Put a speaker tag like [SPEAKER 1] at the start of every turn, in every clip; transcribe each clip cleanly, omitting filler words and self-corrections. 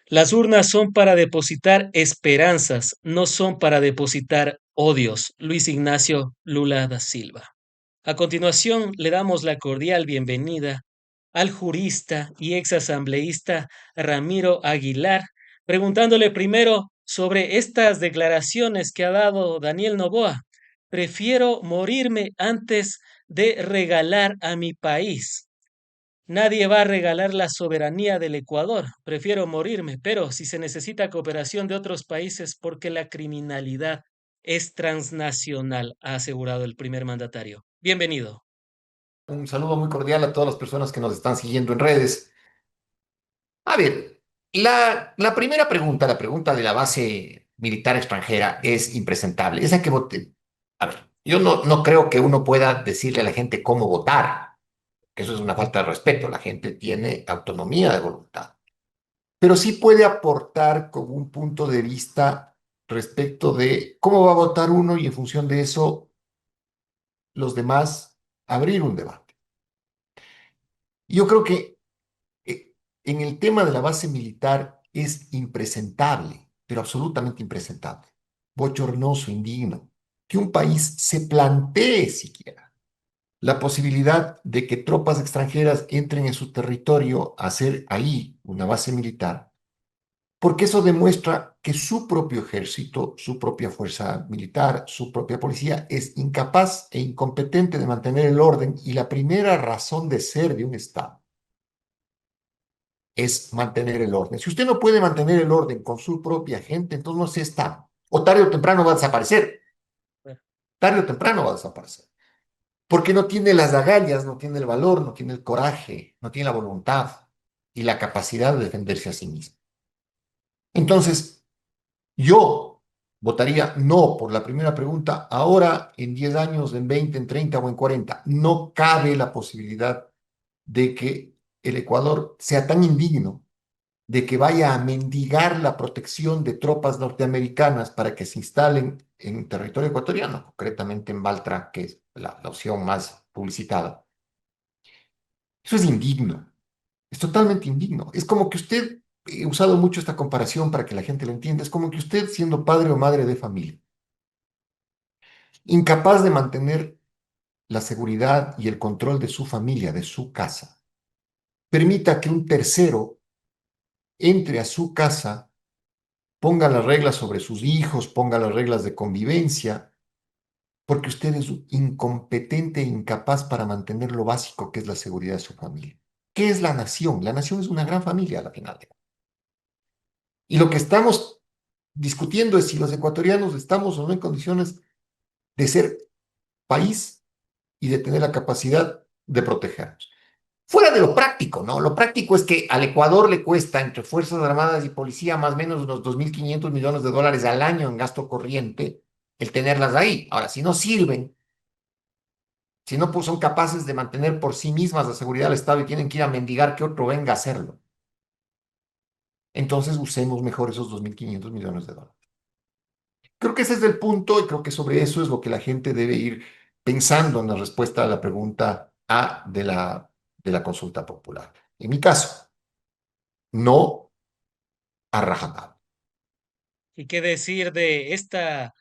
[SPEAKER 1] Las urnas son para depositar esperanzas, no son para depositar odios. Luis Ignacio Lula da Silva. A continuación, le damos la cordial bienvenida al jurista y exasambleísta Ramiro Aguilar, preguntándole primero sobre estas declaraciones que ha dado Daniel Noboa. Prefiero morirme antes de regalar a mi país. Nadie va a regalar la soberanía del Ecuador. Prefiero morirme, pero si se necesita cooperación de otros países porque la criminalidad es transnacional, ha asegurado el primer mandatario. Bienvenido.
[SPEAKER 2] Un saludo muy cordial a todas las personas que nos están siguiendo en redes. A ver, la primera pregunta, la pregunta de la base militar extranjera es impresentable. Esa que vote. A ver, yo no creo que uno pueda decirle a la gente cómo votar. Eso es una falta de respeto. La gente tiene autonomía de voluntad. Pero sí puede aportar con un punto de vista respecto de cómo va a votar uno y en función de eso los demás abrir un debate. Yo creo que en el tema de la base militar es impresentable, pero absolutamente impresentable, bochornoso, indigno, que un país se plantee siquiera la posibilidad de que tropas extranjeras entren en su territorio a hacer ahí una base militar, porque eso demuestra que su propio ejército, su propia fuerza militar, su propia policía es incapaz e incompetente de mantener el orden y la primera razón de ser de un Estado es mantener el orden. Si usted no puede mantener el orden con su propia gente, entonces no se está. O tarde o temprano va a desaparecer. Tarde o temprano va a desaparecer. Porque no tiene las agallas, no tiene el valor, no tiene el coraje, no tiene la voluntad y la capacidad de defenderse a sí mismo. Entonces, yo votaría no por la primera pregunta. Ahora, en 10 años, en 20, en 30 o en 40, no cabe la posibilidad de que el Ecuador sea tan indigno de que vaya a mendigar la protección de tropas norteamericanas para que se instalen en territorio ecuatoriano, concretamente en Baltra, que es la opción más publicitada. Eso es indigno, es totalmente indigno. Es como que usted, he usado mucho esta comparación para que la gente lo entienda, es como que usted, siendo padre o madre de familia, incapaz de mantener la seguridad y el control de su familia, de su casa, permita que un tercero entre a su casa, ponga las reglas sobre sus hijos, ponga las reglas de convivencia, porque usted es incompetente e incapaz para mantener lo básico que es la seguridad de su familia. ¿Qué es la nación? La nación es una gran familia a la final. Y lo que estamos discutiendo es si los ecuatorianos estamos o no en condiciones de ser país y de tener la capacidad de protegernos. Fuera de lo práctico, ¿no? Lo práctico es que al Ecuador le cuesta entre Fuerzas Armadas y Policía más o menos unos 2.500 millones de dólares al año en gasto corriente el tenerlas ahí. Ahora, si no sirven, si no pues, son capaces de mantener por sí mismas la seguridad del Estado y tienen que ir a mendigar que otro venga a hacerlo, entonces usemos mejor esos 2.500 millones de dólares. Creo que ese es el punto y creo que sobre eso es lo que la gente debe ir pensando en la respuesta a la pregunta A de la consulta popular. En mi caso, no a rajatabla.
[SPEAKER 1] ¿Y qué decir de esta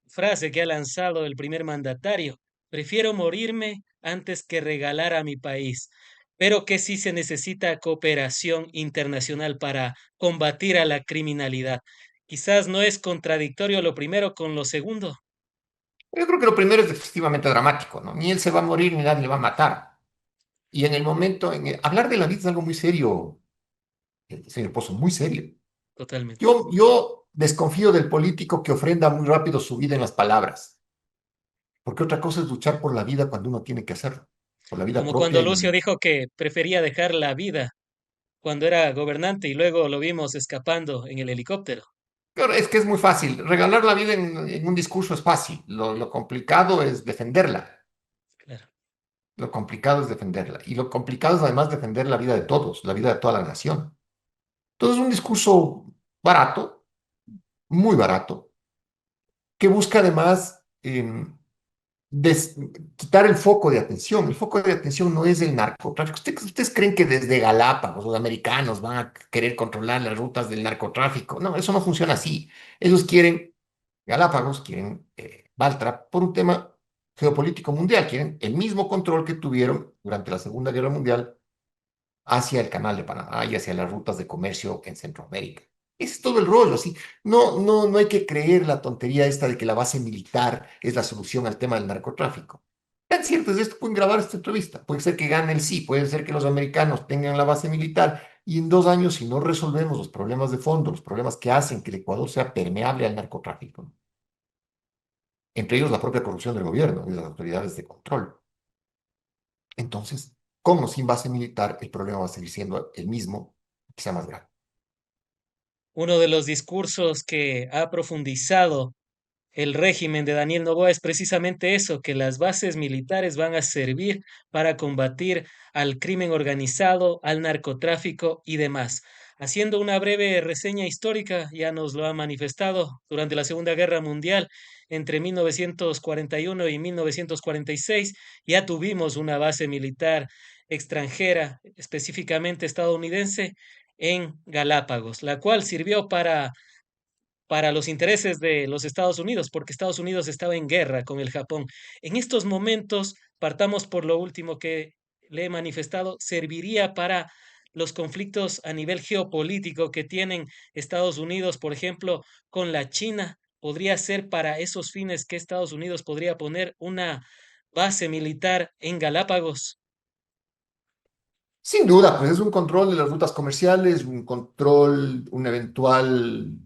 [SPEAKER 1] frase que ha lanzado el primer mandatario? Prefiero morirme antes que regalar a mi país, pero que sí se necesita cooperación internacional para combatir a la criminalidad. Quizás no es contradictorio lo primero con lo segundo.
[SPEAKER 2] Yo creo que lo primero es efectivamente dramático, ¿no? Ni él se va a morir ni nadie le va a matar. Y en el momento, hablar de la vida es algo muy serio, señor Pozo, muy serio.
[SPEAKER 1] Totalmente.
[SPEAKER 2] Yo desconfío del político que ofrenda muy rápido su vida en las palabras, porque otra cosa es luchar por la vida cuando uno tiene que hacerlo, por la vida
[SPEAKER 1] Como
[SPEAKER 2] propia
[SPEAKER 1] cuando
[SPEAKER 2] y
[SPEAKER 1] Lucio dijo que prefería dejar la vida cuando era gobernante y luego lo vimos escapando en el helicóptero.
[SPEAKER 2] Claro, es que es muy fácil. Regalar la vida en un discurso es fácil. Lo complicado es defenderla.
[SPEAKER 1] Claro.
[SPEAKER 2] Lo complicado es defenderla. Y lo complicado es además defender la vida de todos, la vida de toda la nación. Entonces, un discurso barato, muy barato, que busca además des- quitar el foco de atención. El foco de atención no es el narcotráfico. ¿Ustedes creen que desde Galápagos los americanos van a querer controlar las rutas del narcotráfico? No, eso no funciona así. Ellos quieren Galápagos, quieren Baltra por un tema geopolítico mundial, quieren el mismo control que tuvieron durante la Segunda Guerra Mundial hacia el Canal de Panamá y hacia las rutas de comercio en Centroamérica. Ese es todo el rollo, así. No hay que creer la tontería esta de que la base militar es la solución al tema del narcotráfico. Tan cierto es esto, pueden grabar esta entrevista. Puede ser que gane el sí, puede ser que los americanos tengan la base militar y en 2 años, si no resolvemos los problemas de fondo, los problemas que hacen que el Ecuador sea permeable al narcotráfico, entre ellos la propia corrupción del gobierno y de las autoridades de control. Entonces, como sin base militar, el problema va a seguir siendo el mismo, quizá más grave.
[SPEAKER 1] Uno de los discursos que ha profundizado el régimen de Daniel Noboa es precisamente eso, que las bases militares van a servir para combatir al crimen organizado, al narcotráfico y demás. Haciendo una breve reseña histórica, ya nos lo ha manifestado durante la Segunda Guerra Mundial, entre 1941 y 1946, ya tuvimos una base militar extranjera, específicamente estadounidense, en Galápagos, la cual sirvió para los intereses de los Estados Unidos, porque Estados Unidos estaba en guerra con el Japón. En estos momentos, partamos por lo último que le he manifestado, serviría para los conflictos a nivel geopolítico que tienen Estados Unidos, por ejemplo, con la China. Podría ser para esos fines que Estados Unidos podría poner una base militar en Galápagos.
[SPEAKER 2] Sin duda, pues es un control de las rutas comerciales, un control, un eventual...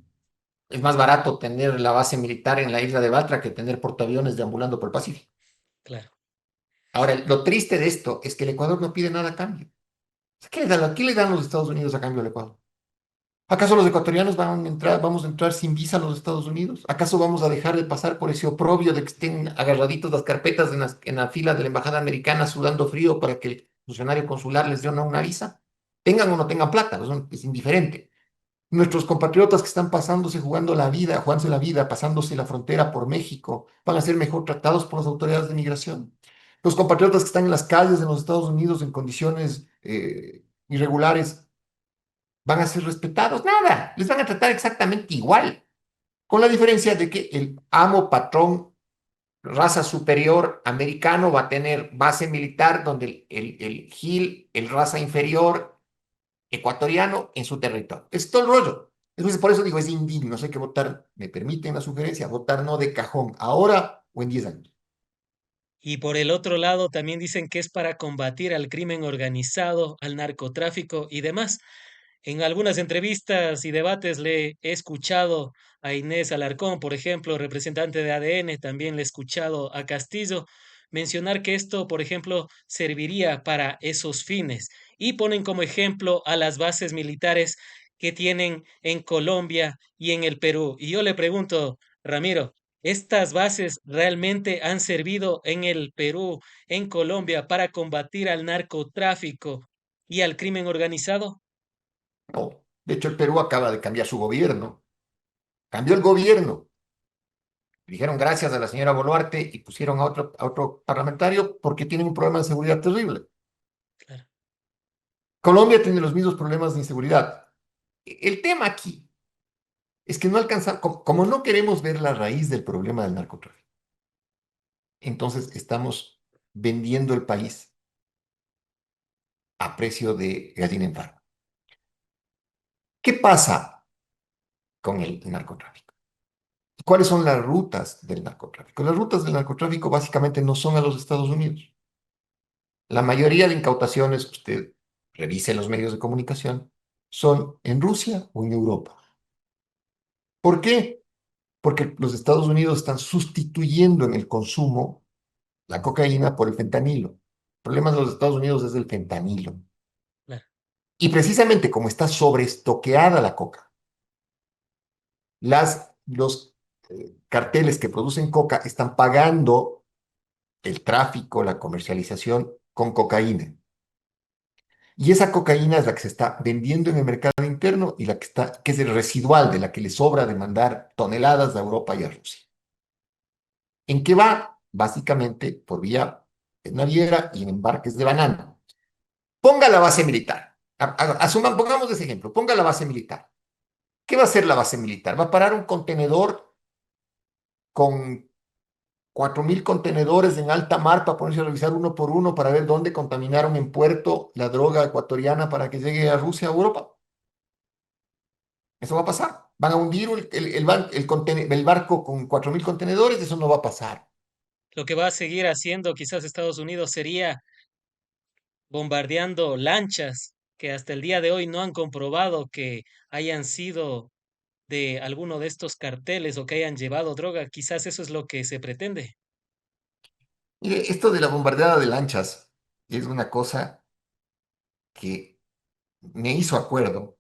[SPEAKER 2] Es más barato tener la base militar en la isla de Batra que tener portaaviones deambulando por el Pacífico.
[SPEAKER 1] Claro.
[SPEAKER 2] Ahora, lo triste de esto es que el Ecuador no pide nada a cambio. ¿Qué le dan los Estados Unidos a cambio al Ecuador? ¿Acaso los ecuatorianos vamos a entrar sin visa a los Estados Unidos? ¿Acaso vamos a dejar de pasar por ese oprobio de que estén agarraditos las carpetas en la fila de la embajada americana sudando frío para que el funcionario consular les dé una visa? Tengan o no tengan plata, es indiferente. Nuestros compatriotas que están pasándose, jugando la vida, jugándose la vida, pasándose la frontera por México, van a ser mejor tratados por las autoridades de migración. Los compatriotas que están en las calles de los Estados Unidos en condiciones irregulares van a ser respetados. Nada, les van a tratar exactamente igual, con la diferencia de que el amo, patrón, raza superior americano va a tener base militar donde el GIL, el raza inferior ecuatoriano en su territorio. Es todo el rollo. Entonces, por eso digo, es indigno, hay que votar, me permiten la sugerencia, votar no de cajón, ahora o en 10 años.
[SPEAKER 1] Y por el otro lado, también dicen que es para combatir al crimen organizado, al narcotráfico y demás. En algunas entrevistas y debates le he escuchado a Inés Alarcón, por ejemplo, representante de ADN, también le he escuchado a Castillo mencionar que esto, por ejemplo, serviría para esos fines. Y ponen como ejemplo a las bases militares que tienen en Colombia y en el Perú. Y yo le pregunto, Ramiro, ¿estas bases realmente han servido en el Perú, en Colombia, para combatir al narcotráfico y al crimen organizado?
[SPEAKER 2] No. De hecho, el Perú acaba de cambiar su gobierno. Cambió el gobierno. Dijeron gracias a la señora Boluarte y pusieron a otro parlamentario porque tienen un problema de seguridad terrible.
[SPEAKER 1] Claro.
[SPEAKER 2] Colombia tiene los mismos problemas de inseguridad. El tema aquí es que no alcanza, como no queremos ver la raíz del problema del narcotráfico, entonces estamos vendiendo el país a precio de gallina en paro. ¿Qué pasa con el narcotráfico? ¿Cuáles son las rutas del narcotráfico? Las rutas del narcotráfico básicamente no son a los Estados Unidos. La mayoría de incautaciones, usted revise los medios de comunicación, son en Rusia o en Europa. ¿Por qué? Porque los Estados Unidos están sustituyendo en el consumo la cocaína por el fentanilo. El problema de los Estados Unidos es el fentanilo.
[SPEAKER 1] Claro.
[SPEAKER 2] Y precisamente como está sobreestoqueada la coca, los carteles que producen coca están pagando el tráfico, la comercialización con cocaína. Y esa cocaína es la que se está vendiendo en el mercado interno y que es el residual de la que le sobra de mandar toneladas a Europa y a Rusia. ¿En qué va? básicamente por vía naviera y en embarques de banana. Ponga la base militar. Pongamos ese ejemplo. Ponga la base militar. ¿Qué va a hacer la base militar? Va a parar un contenedor con 4.000 contenedores en alta mar para ponerse a revisar uno por uno para ver dónde contaminaron en puerto la droga ecuatoriana para que llegue a Rusia o Europa. Eso va a pasar. Van a hundir el barco con 4.000 contenedores, eso no va a pasar.
[SPEAKER 1] Lo que va a seguir haciendo quizás Estados Unidos sería bombardeando lanchas que hasta el día de hoy no han comprobado que hayan sido de alguno de estos carteles o que hayan llevado droga. Quizás eso es lo que se pretende.
[SPEAKER 2] Mire, esto de la bombardeada de lanchas es una cosa que me hizo acuerdo.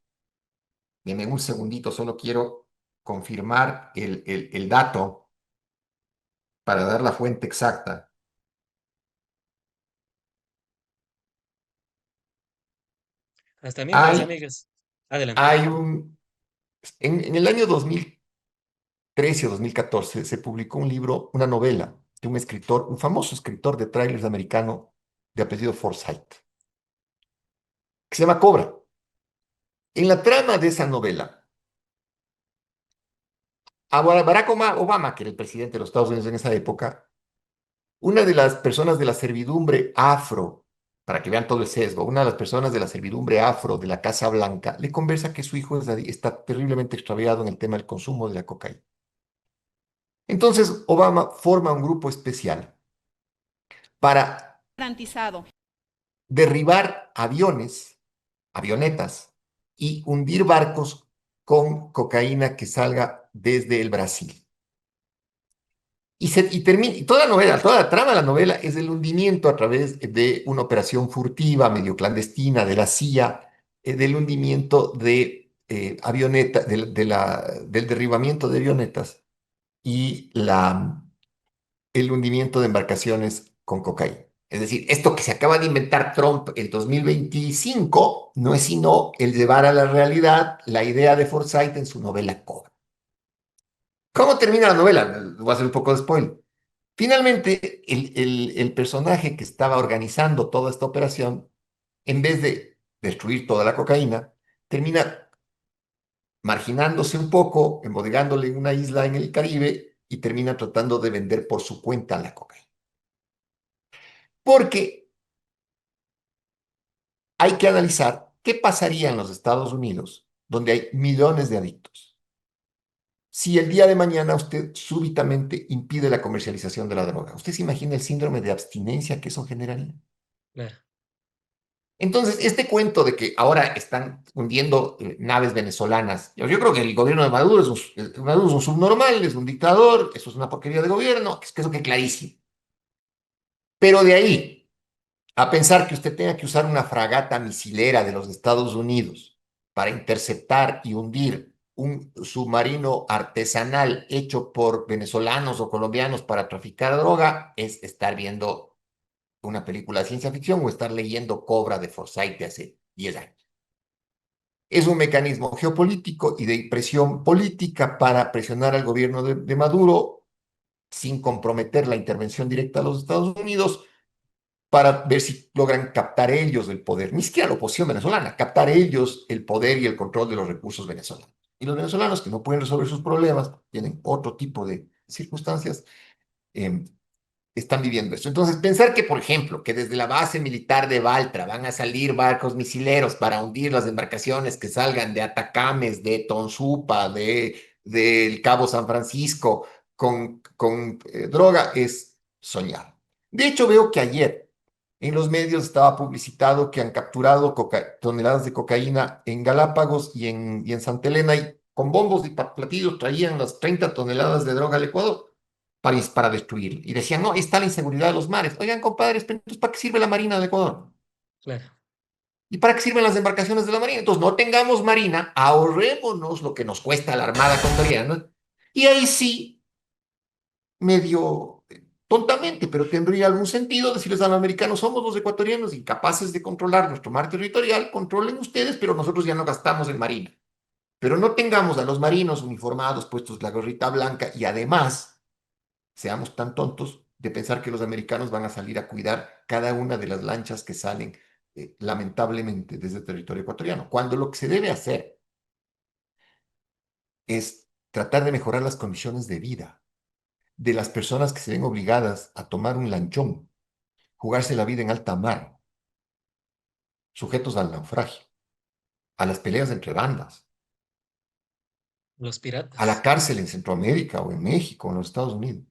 [SPEAKER 2] Deme un segundito, solo quiero confirmar el dato para dar la fuente exacta.
[SPEAKER 1] Hasta mientras,
[SPEAKER 2] Hay,
[SPEAKER 1] amigas. Adelante.
[SPEAKER 2] hay un, en el año 2013 o 2014 se publicó un libro, una novela de un escritor, un famoso escritor de trailers americano de apellido Forsyth, que se llama Cobra. En la trama de esa novela, a Barack Obama, que era el presidente de los Estados Unidos en esa época, una de las personas de la servidumbre afro, para que vean todo el sesgo, una de las personas de la servidumbre afro de la Casa Blanca le conversa que su hijo está terriblemente extraviado en el tema del consumo de la cocaína. Entonces, Obama forma un grupo especial para
[SPEAKER 3] garantizado.
[SPEAKER 2] derribar aviones, avionetas y hundir barcos con cocaína que salga desde el Brasil. Y toda la novela, toda la trama de la novela es el hundimiento a través de una operación furtiva, medio clandestina de la CIA, del hundimiento de avionetas, del derribamiento de avionetas y el hundimiento de embarcaciones con cocaína. Es decir, esto que se acaba de inventar Trump en 2025 no es sino el llevar a la realidad la idea de Forsyth en su novela Cobra. ¿Cómo termina la novela? Voy a hacer un poco de spoiler. Finalmente, el personaje que estaba organizando toda esta operación, en vez de destruir toda la cocaína, termina marginándose un poco, embodigándole en una isla en el Caribe y termina tratando de vender por su cuenta la cocaína. Porque hay que analizar qué pasaría en los Estados Unidos, donde hay millones de adictos, si el día de mañana usted súbitamente impide la comercialización de la droga. ¿Usted se imagina el síndrome de abstinencia que eso generaría?
[SPEAKER 1] Claro.
[SPEAKER 2] Entonces, este cuento de que ahora están hundiendo naves venezolanas, yo creo que el gobierno de Maduro Maduro es un subnormal, es un dictador, eso es una porquería de gobierno, es que eso quede clarísimo. Pero de ahí a pensar que usted tenga que usar una fragata misilera de los Estados Unidos para interceptar y hundir un submarino artesanal hecho por venezolanos o colombianos para traficar droga, es estar viendo una película de ciencia ficción o estar leyendo Cobra de Forsyth de hace 10 años. Es un mecanismo geopolítico y de presión política para presionar al gobierno de Maduro sin comprometer la intervención directa de los Estados Unidos para ver si logran captar ellos el poder, ni siquiera la oposición venezolana, captar ellos el poder y el control de los recursos venezolanos. Y los venezolanos que no pueden resolver sus problemas, tienen otro tipo de circunstancias, eh, están viviendo esto. Entonces, pensar que, por ejemplo, que desde la base militar de Baltra van a salir barcos misileros para hundir las embarcaciones que salgan de Atacames, de Tonsupa, del Cabo San Francisco con droga, es soñar. De hecho, veo que ayer en los medios estaba publicitado que han capturado toneladas de cocaína en Galápagos y en Santa Elena y con bombos y platillos traían las 30 toneladas de droga al Ecuador para destruir. Y decían, no, ahí está la inseguridad de los mares. Oigan, compadres, pero entonces, ¿para qué sirve la Marina de Ecuador?
[SPEAKER 1] Claro.
[SPEAKER 2] ¿Y para qué sirven las embarcaciones de la Marina? Entonces, no tengamos Marina, ahorrémonos lo que nos cuesta la Armada ecuatoriana. Y ahí sí, medio tontamente, pero tendría algún sentido decirles a los americanos, somos los ecuatorianos incapaces de controlar nuestro mar territorial, controlen ustedes, pero nosotros ya no gastamos en Marina. Pero no tengamos a los marinos uniformados, puestos la gorrita blanca y además seamos tan tontos de pensar que los americanos van a salir a cuidar cada una de las lanchas que salen, lamentablemente, desde el territorio ecuatoriano, cuando lo que se debe hacer es tratar de mejorar las condiciones de vida de las personas que se ven obligadas a tomar un lanchón, jugarse la vida en alta mar, sujetos al naufragio, a las peleas entre bandas,
[SPEAKER 1] Los
[SPEAKER 2] a la
[SPEAKER 1] piratas.
[SPEAKER 2] cárcel en Centroamérica o en México o en los Estados Unidos.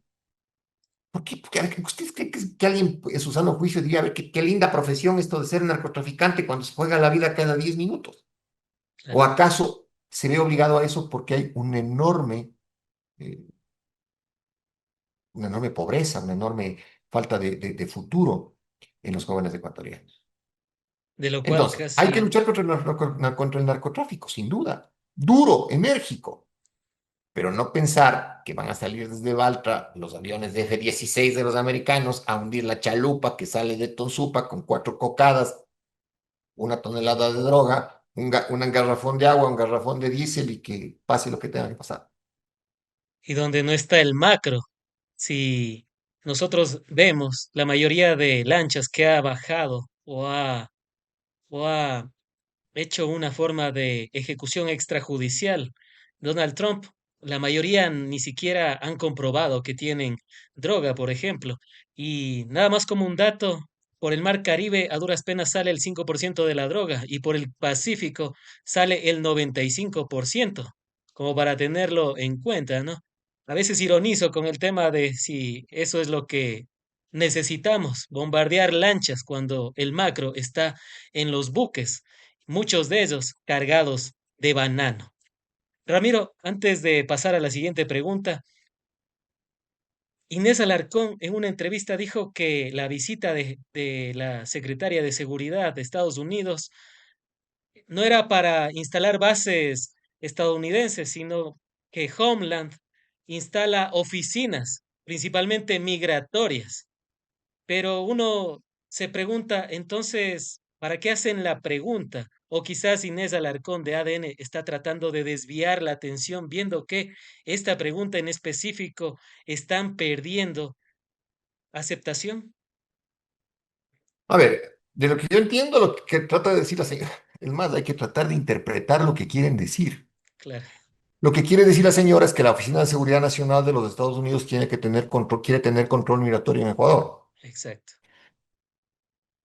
[SPEAKER 2] ¿Por qué? Porque, a ver, ¿usted cree que alguien en su sano juicio diría, a ver, qué linda profesión esto de ser narcotraficante cuando se juega la vida cada 10 minutos? ¿O
[SPEAKER 1] Claro.
[SPEAKER 2] acaso se ve obligado a eso porque hay eh, una enorme pobreza, una enorme falta de futuro en los jóvenes ecuatorianos?
[SPEAKER 1] De lo cual
[SPEAKER 2] Entonces, hay que
[SPEAKER 1] casi,
[SPEAKER 2] luchar contra el narcotráfico, sin duda. Duro, enérgico, pero no pensar que van a salir desde Baltra los aviones de F-16 de los americanos a hundir la chalupa que sale de Tonsupa con 4 cocadas, 1 tonelada de droga, un garrafón de agua, un garrafón de diésel y que pase lo que tenga que pasar.
[SPEAKER 1] y donde no está el macro. Si nosotros vemos la mayoría de lanchas que ha bajado o ha hecho una forma de ejecución extrajudicial. Donald Trump, la mayoría ni siquiera han comprobado que tienen droga, por ejemplo. Y nada más como un dato, por el Mar Caribe a duras penas sale el 5% de la droga y por el Pacífico sale el 95%, como para tenerlo en cuenta, ¿no? A veces ironizo con el tema de si eso es lo que necesitamos, bombardear lanchas cuando el macro está en los buques, muchos de ellos cargados de banano. Ramiro, antes de pasar a la siguiente pregunta, Inés Alarcón en una entrevista dijo que la visita de la secretaria de Seguridad de Estados Unidos no era para instalar bases estadounidenses, sino que Homeland instala oficinas, principalmente migratorias. Pero uno se pregunta, entonces, ¿para qué hacen la pregunta? O quizás Inés Alarcón de ADN está tratando de desviar la atención, viendo que esta pregunta en específico están perdiendo aceptación.
[SPEAKER 2] A ver, de lo que yo entiendo, lo que trata de decir la señora, es más, hay que tratar de interpretar lo que quieren decir.
[SPEAKER 1] Claro,
[SPEAKER 2] Lo que quiere decir la señora es que la Oficina de Seguridad Nacional de los Estados Unidos tiene que tener control, quiere tener control migratorio en Ecuador.
[SPEAKER 1] exacto.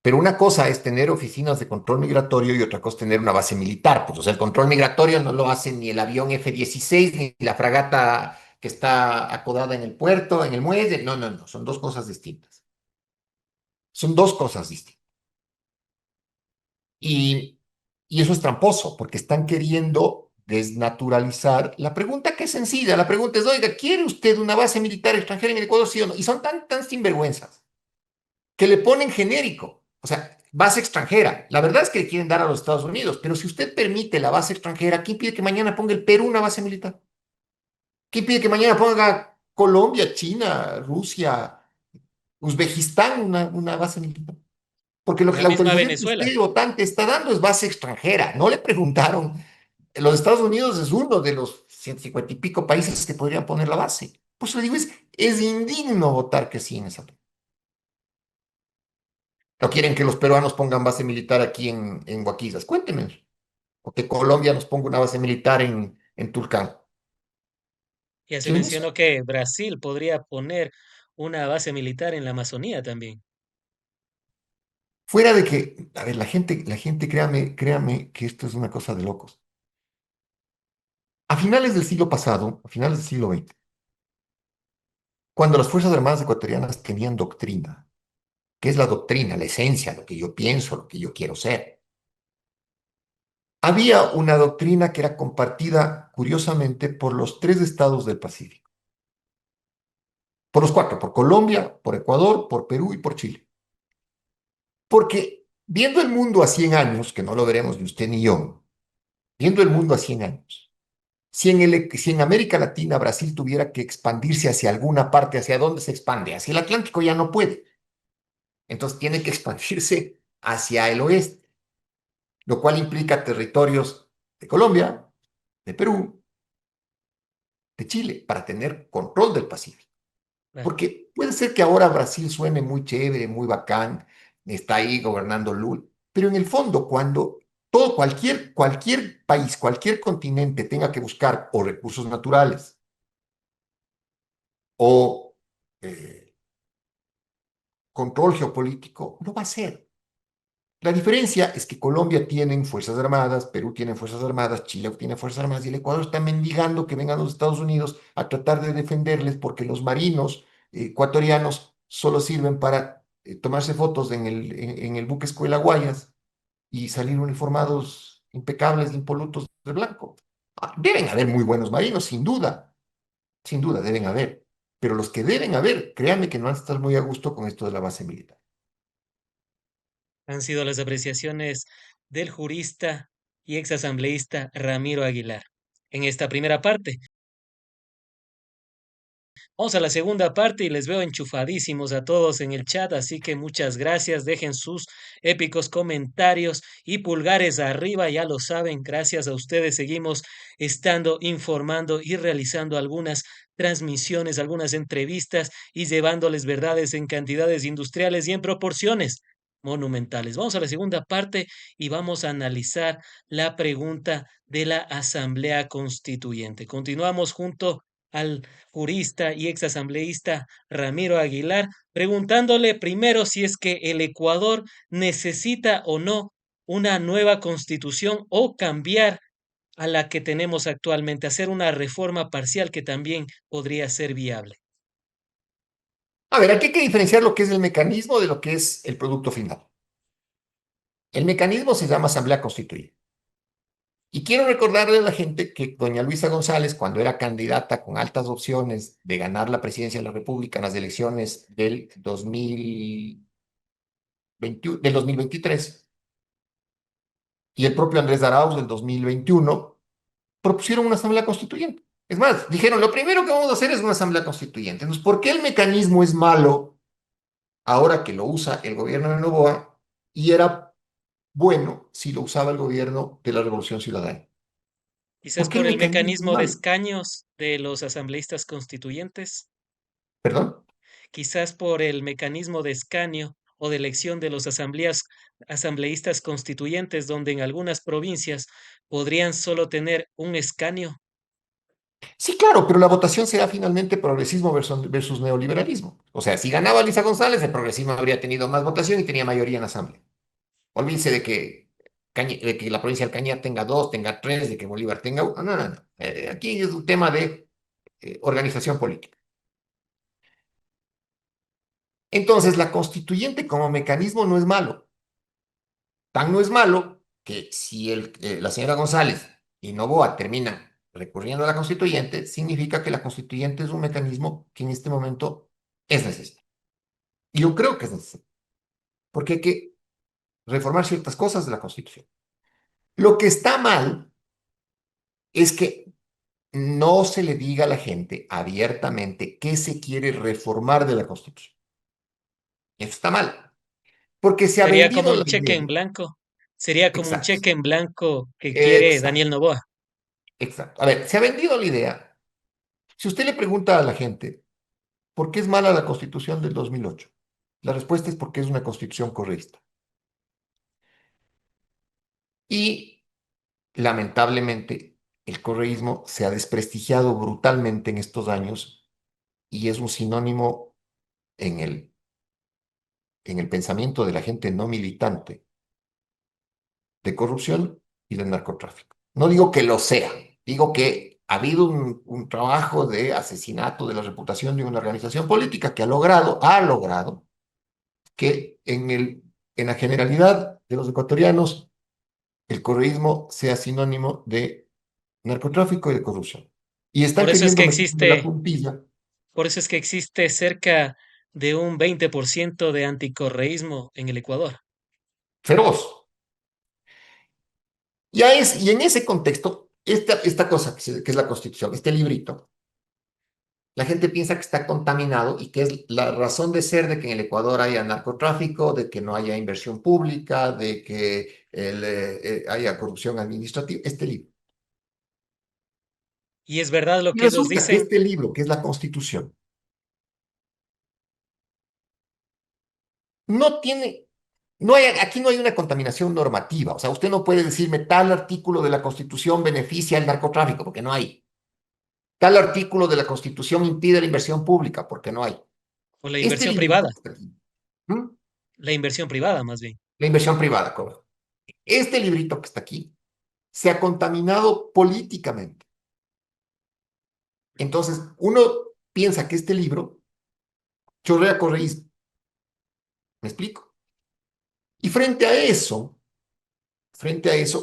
[SPEAKER 2] Pero una cosa es tener oficinas de control migratorio y otra cosa es tener una base militar. Pues, o sea, el control migratorio no lo hace ni el avión F-16 ni la fragata que está acodada en el puerto, en el muelle. No, no, no. Son dos cosas distintas. Son dos cosas distintas. Y, y eso es tramposo, porque están queriendo desnaturalizar la pregunta que es sencilla. La pregunta es, oiga, ¿quiere usted una base militar extranjera en el Ecuador, sí o no? Y son tan sinvergüenzas que le ponen genérico, o sea, base extranjera. La verdad es que le quieren dar a los Estados Unidos, pero si usted permite la base extranjera, ¿quién pide que mañana ponga el Perú una base militar? ¿Quién pide que mañana ponga Colombia, China, Rusia, Uzbekistán una base militar? Porque lo que
[SPEAKER 1] La
[SPEAKER 2] la
[SPEAKER 1] misma
[SPEAKER 2] autorización que
[SPEAKER 1] Venezuela,
[SPEAKER 2] usted, votante, está dando es base extranjera. No le preguntaron. Los Estados Unidos es uno de los 150 y pico países que podrían poner la base. Por eso le digo, es indigno votar que sí en esa. ¿No quieren que los peruanos pongan base militar aquí en Guaquillas? Cuéntenme. O que Colombia nos ponga una base militar en Tulcán.
[SPEAKER 1] ya se
[SPEAKER 2] ¿Quieren eso?
[SPEAKER 1] mencionó que Brasil podría poner una base militar en la Amazonía también.
[SPEAKER 2] Fuera de que, a ver, la gente, créame que esto es una cosa de locos. A finales del siglo pasado, a finales del siglo XX, cuando las Fuerzas Armadas ecuatorianas tenían doctrina, ¿qué es la doctrina? La esencia, lo que yo pienso, lo que yo quiero ser. Había una doctrina que era compartida, curiosamente, por los 3 estados del Pacífico. Por los 4, por Colombia, por Ecuador, por Perú y por Chile. Porque viendo el mundo a 100 años, que no lo veremos ni usted ni yo, viendo el mundo a 100 años, si en América Latina Brasil tuviera que expandirse hacia alguna parte, ¿hacia dónde se expande? Hacia el Atlántico ya no puede. Entonces tiene que expandirse hacia el oeste, lo cual implica territorios de Colombia, de Perú, de Chile, para tener control del Pacífico.
[SPEAKER 1] Claro.
[SPEAKER 2] Porque puede ser que ahora Brasil suene muy chévere, muy bacán, está ahí gobernando Lula, pero en el fondo, cuando cualquier país, cualquier continente tenga que buscar o recursos naturales o eh, control geopolítico, lo va a hacer. La diferencia es que Colombia tiene fuerzas armadas, Perú tiene fuerzas armadas, Chile tiene fuerzas armadas y el Ecuador está mendigando que vengan los Estados Unidos a tratar de defenderles porque los marinos ecuatorianos solo sirven para tomarse fotos en el buque Escuela Guayas y salir uniformados impecables, impolutos de blanco. Ah, deben haber muy buenos marinos, sin duda deben haber, pero los que deben haber, créanme que no van a estar muy a gusto con esto de la base militar.
[SPEAKER 1] Han sido las apreciaciones del jurista y exasambleísta Ramiro Aguilar. En esta primera parte, vamos a la segunda parte y les veo enchufadísimos a todos en el chat, así que muchas gracias. Dejen sus épicos comentarios y pulgares arriba, ya lo saben. Gracias a ustedes seguimos estando informando y realizando algunas transmisiones, algunas entrevistas y llevándoles verdades en cantidades industriales y en proporciones monumentales. Vamos a la segunda parte y vamos a analizar la pregunta de la Asamblea Constituyente. Continuamos junto al jurista y exasambleísta Ramiro Aguilar, preguntándole primero si es que el Ecuador necesita o no una nueva constitución o cambiar a la que tenemos actualmente, hacer una reforma parcial que también podría ser viable.
[SPEAKER 2] A ver, aquí hay que diferenciar lo que es el mecanismo de lo que es el producto final. El mecanismo se llama Asamblea Constituyente. Y quiero recordarle a la gente que doña Luisa González, cuando era candidata con altas opciones de ganar la presidencia de la República en las elecciones del 2023, y el propio Andrés Arauz del 2021, propusieron una asamblea constituyente. Es más, dijeron, lo primero que vamos a hacer es una asamblea constituyente. Entonces, ¿por qué el mecanismo es malo ahora que lo usa el gobierno de Noboa y era bueno si lo usaba el gobierno de la Revolución Ciudadana?
[SPEAKER 1] Quizás
[SPEAKER 2] ¿Por qué
[SPEAKER 1] por
[SPEAKER 2] el
[SPEAKER 1] el
[SPEAKER 2] mecanismo es
[SPEAKER 1] mecanismo de
[SPEAKER 2] malo?
[SPEAKER 1] escaños de los asambleístas constituyentes,
[SPEAKER 2] ¿Perdón?
[SPEAKER 1] quizás por el mecanismo de escaño o de elección de los asambleístas constituyentes, donde en algunas provincias podrían solo tener un escaño.
[SPEAKER 2] Sí, claro, pero la votación será finalmente progresismo versus neoliberalismo. O sea, si ganaba Lisa González, el progresismo habría tenido más votación y tenía mayoría en la asamblea. Olvídense de que la provincia del Cañar tenga dos, tenga tres, de que Bolívar tenga uno. No, no, no. Aquí es un tema de organización política. Entonces, la constituyente como mecanismo no es malo. Tan no es malo que si la señora González y Noboa terminan recurriendo a la constituyente, significa que la constituyente es un mecanismo que en este momento es necesario. Y yo creo que es necesario, porque hay que reformar ciertas cosas de la constitución. Lo que está mal es que no se le diga a la gente abiertamente qué se quiere reformar de la constitución. Eso está mal, porque se ha
[SPEAKER 1] Sería como
[SPEAKER 2] vendido
[SPEAKER 1] un
[SPEAKER 2] la
[SPEAKER 1] cheque
[SPEAKER 2] idea.
[SPEAKER 1] en blanco. Sería como un
[SPEAKER 2] Exacto,
[SPEAKER 1] cheque en blanco que quiere
[SPEAKER 2] exacto,
[SPEAKER 1] Daniel Noboa.
[SPEAKER 2] exacto. A ver, se ha vendido la idea. Si usted le pregunta a la gente, ¿por qué es mala la Constitución del 2008? La respuesta es porque es una constitución correísta. Y lamentablemente el correísmo se ha desprestigiado brutalmente en estos años y es un sinónimo en en el pensamiento de la gente no militante de corrupción y de narcotráfico. No digo que lo sea, digo que ha habido un trabajo de asesinato de la reputación de una organización política que ha logrado que en la generalidad de los ecuatorianos el correísmo sea sinónimo de narcotráfico y de corrupción. Y están
[SPEAKER 1] Por eso es
[SPEAKER 2] queriendo
[SPEAKER 1] que
[SPEAKER 2] meterle la
[SPEAKER 1] existe,
[SPEAKER 2] puntilla
[SPEAKER 1] por eso es que existe cerca de un 20% de anticorreísmo en el Ecuador.
[SPEAKER 2] feroz. Y en ese contexto, esta cosa que es la Constitución, este librito, la gente piensa que está contaminado y que es la razón de ser de que en el Ecuador haya narcotráfico, de que no haya inversión pública, de que haya corrupción administrativa, este libro.
[SPEAKER 1] Y es verdad lo
[SPEAKER 2] Y
[SPEAKER 1] que ellos
[SPEAKER 2] resulta que
[SPEAKER 1] dicen.
[SPEAKER 2] este libro, que es la Constitución, no tiene, no hay, aquí no hay una contaminación normativa. O sea, usted no puede decirme tal artículo de la Constitución beneficia el narcotráfico, porque no hay. Tal artículo de la Constitución impide la inversión pública, porque no hay.
[SPEAKER 1] O la
[SPEAKER 2] Este
[SPEAKER 1] inversión
[SPEAKER 2] librito
[SPEAKER 1] privada,
[SPEAKER 2] que está aquí, ¿m?
[SPEAKER 1] la inversión privada más bien.
[SPEAKER 2] La inversión privada, correcto. Este librito que está aquí se ha contaminado políticamente. Entonces, uno piensa que este libro chorrea correísmo. ¿Me explico? Y frente a eso,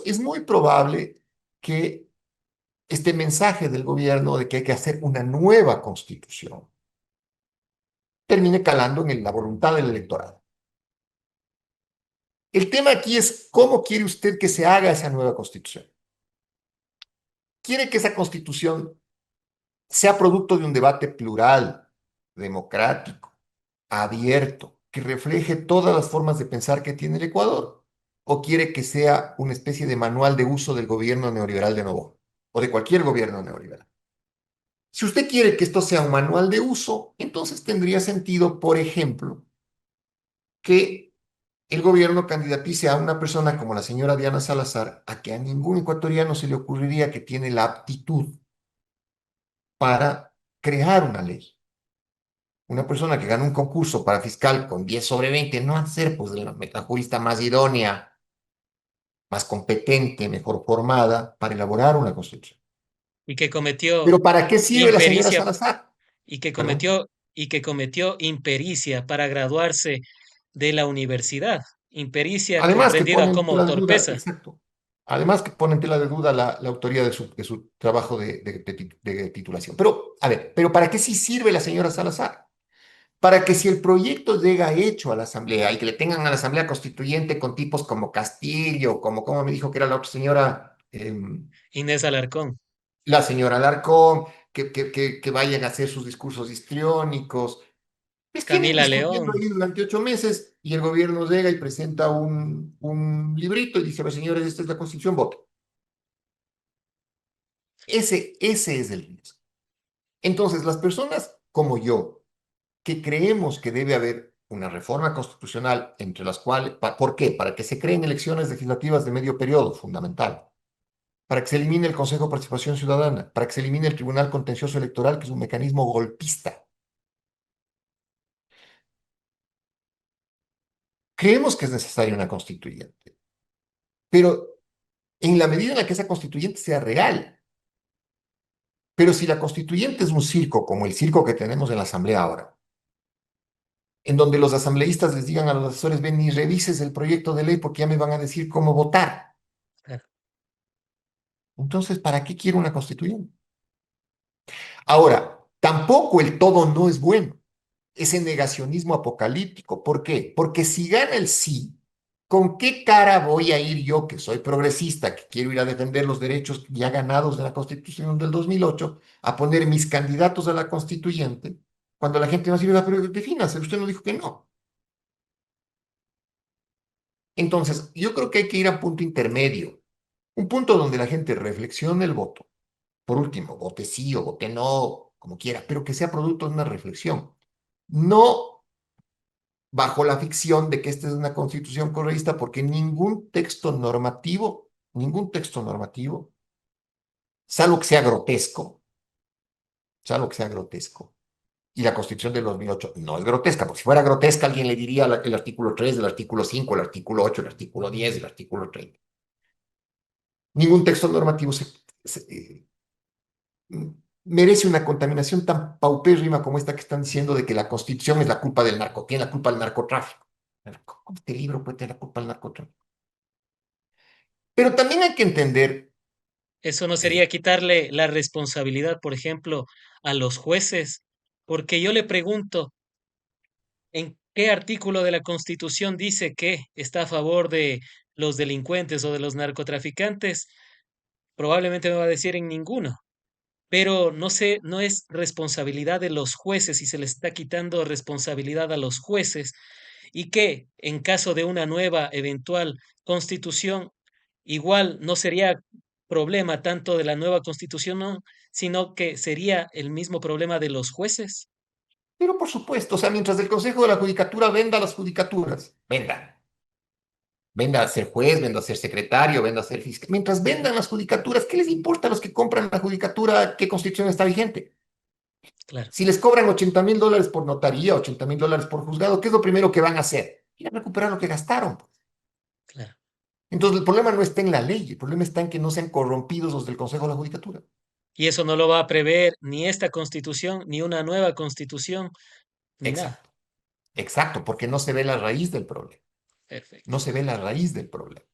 [SPEAKER 2] es muy probable que este mensaje del gobierno de que hay que hacer una nueva constitución termine calando en la voluntad del electorado. El tema aquí es cómo quiere usted que se haga esa nueva constitución. ¿Quiere que esa constitución sea producto de un debate plural, democrático, abierto, que refleje todas las formas de pensar que tiene el Ecuador? ¿O quiere que sea una especie de manual de uso del gobierno neoliberal de Novoa o de cualquier gobierno neoliberal? Si usted quiere que esto sea un manual de uso, entonces tendría sentido, por ejemplo, que el gobierno candidatice a una persona como la señora Diana Salazar, a que a ningún ecuatoriano se le ocurriría que tiene la aptitud para crear una ley. Una persona que gana un concurso para fiscal con 10 sobre 20 no va a ser pues la jurista más idónea, más competente, mejor formada para elaborar una constitución.
[SPEAKER 1] Y que cometió
[SPEAKER 2] Pero ¿para qué sirve la señora
[SPEAKER 1] impericia
[SPEAKER 2] Salazar?
[SPEAKER 1] y que
[SPEAKER 2] Perdón.
[SPEAKER 1] cometió impericia para graduarse de la universidad. Impericia
[SPEAKER 2] Además que
[SPEAKER 1] comprendida
[SPEAKER 2] pone en
[SPEAKER 1] como
[SPEAKER 2] tela de duda,
[SPEAKER 1] torpeza.
[SPEAKER 2] exacto. Además que pone en tela de duda la autoría de su trabajo de titulación. Pero, a ver, ¿pero para qué sí sirve la señora Salazar? Para que si el proyecto llega hecho a la Asamblea y que le tengan a la Asamblea Constituyente con tipos como Castillo, como me dijo que era la otra señora,
[SPEAKER 1] Inés Alarcón,
[SPEAKER 2] la señora Alarcón, que vayan a hacer sus discursos histriónicos, pues tienen
[SPEAKER 1] Camila
[SPEAKER 2] discutiendo
[SPEAKER 1] León,
[SPEAKER 2] ahí durante 8 meses y el gobierno llega y presenta un librito y dice, a ver, señores, esta es la Constitución, voten. Ese es el riesgo. Entonces, las personas como yo, que creemos que debe haber una reforma constitucional entre las cuales, ¿por qué? Para que se creen elecciones legislativas de medio periodo, fundamental. Para que se elimine el Consejo de Participación Ciudadana, para que se elimine el Tribunal Contencioso Electoral, que es un mecanismo golpista. Creemos que es necesaria una constituyente, pero en la medida en la que esa constituyente sea real. Pero si la constituyente es un circo, como el circo que tenemos en la Asamblea ahora, en donde los asambleístas les digan a los asesores, ven y revises el proyecto de ley porque ya me van a decir cómo votar.
[SPEAKER 1] claro,
[SPEAKER 2] Entonces, ¿para qué quiero una constituyente? Ahora, tampoco el todo no es bueno. Ese negacionismo apocalíptico. ¿Por qué? Porque si gana el sí, ¿con qué cara voy a ir yo, que soy progresista, que quiero ir a defender los derechos ya ganados de la Constitución del 2008, a poner mis candidatos a la constituyente, cuando la gente va a decir, "Oiga, pero defínase, usted no dijo que no"? Entonces, yo creo que hay que ir a punto intermedio, un punto donde la gente reflexione el voto. Por último, vote sí o vote no, como quiera, pero que sea producto de una reflexión. No bajo la ficción de que esta es una constitución correísta, porque ningún texto normativo, salvo que sea grotesco, salvo que sea grotesco, y la constitución del 2008 no es grotesca, porque si fuera grotesca alguien le diría el artículo 3, el artículo 5, el artículo 8, el artículo 10, el artículo 30. Ningún texto normativo merece una contaminación tan paupérrima como esta que están diciendo de que la constitución es la culpa del narco, tiene la culpa del narcotráfico. ¿Cómo este libro puede tener la culpa del narcotráfico? Pero también hay que entender,
[SPEAKER 1] eso no
[SPEAKER 2] eh,
[SPEAKER 1] sería quitarle la responsabilidad, por ejemplo, a los jueces, porque yo le pregunto, ¿en qué artículo de la Constitución dice que está a favor de los delincuentes o de los narcotraficantes? Probablemente me va a decir en ninguno. Pero no sé, no es responsabilidad de los jueces y se le está quitando responsabilidad a los jueces y que en caso de una nueva eventual constitución, igual no sería problema tanto de la nueva constitución, no, sino que sería el mismo problema de los jueces.
[SPEAKER 2] Pero por supuesto, o sea, mientras el Consejo de la Judicatura venda las judicaturas, venda. Venda a ser juez, venda a ser secretario, venda a ser fiscal. Mientras vendan las judicaturas, ¿qué les importa a los que compran la judicatura qué constitución está vigente?
[SPEAKER 1] Claro,
[SPEAKER 2] Si les cobran $80,000 por notaría, $80,000 por juzgado, ¿qué es lo primero que van a hacer? Ir a recuperar lo que gastaron, pues.
[SPEAKER 1] claro.
[SPEAKER 2] Entonces, el problema no está en la ley, el problema está en que no sean corrompidos los del Consejo de la Judicatura.
[SPEAKER 1] Y eso no lo va a prever ni esta constitución, ni una nueva constitución, ni nada.
[SPEAKER 2] Exacto, exacto, porque no se ve la raíz del problema.
[SPEAKER 1] Perfecto.
[SPEAKER 2] No se ve la raíz del problema.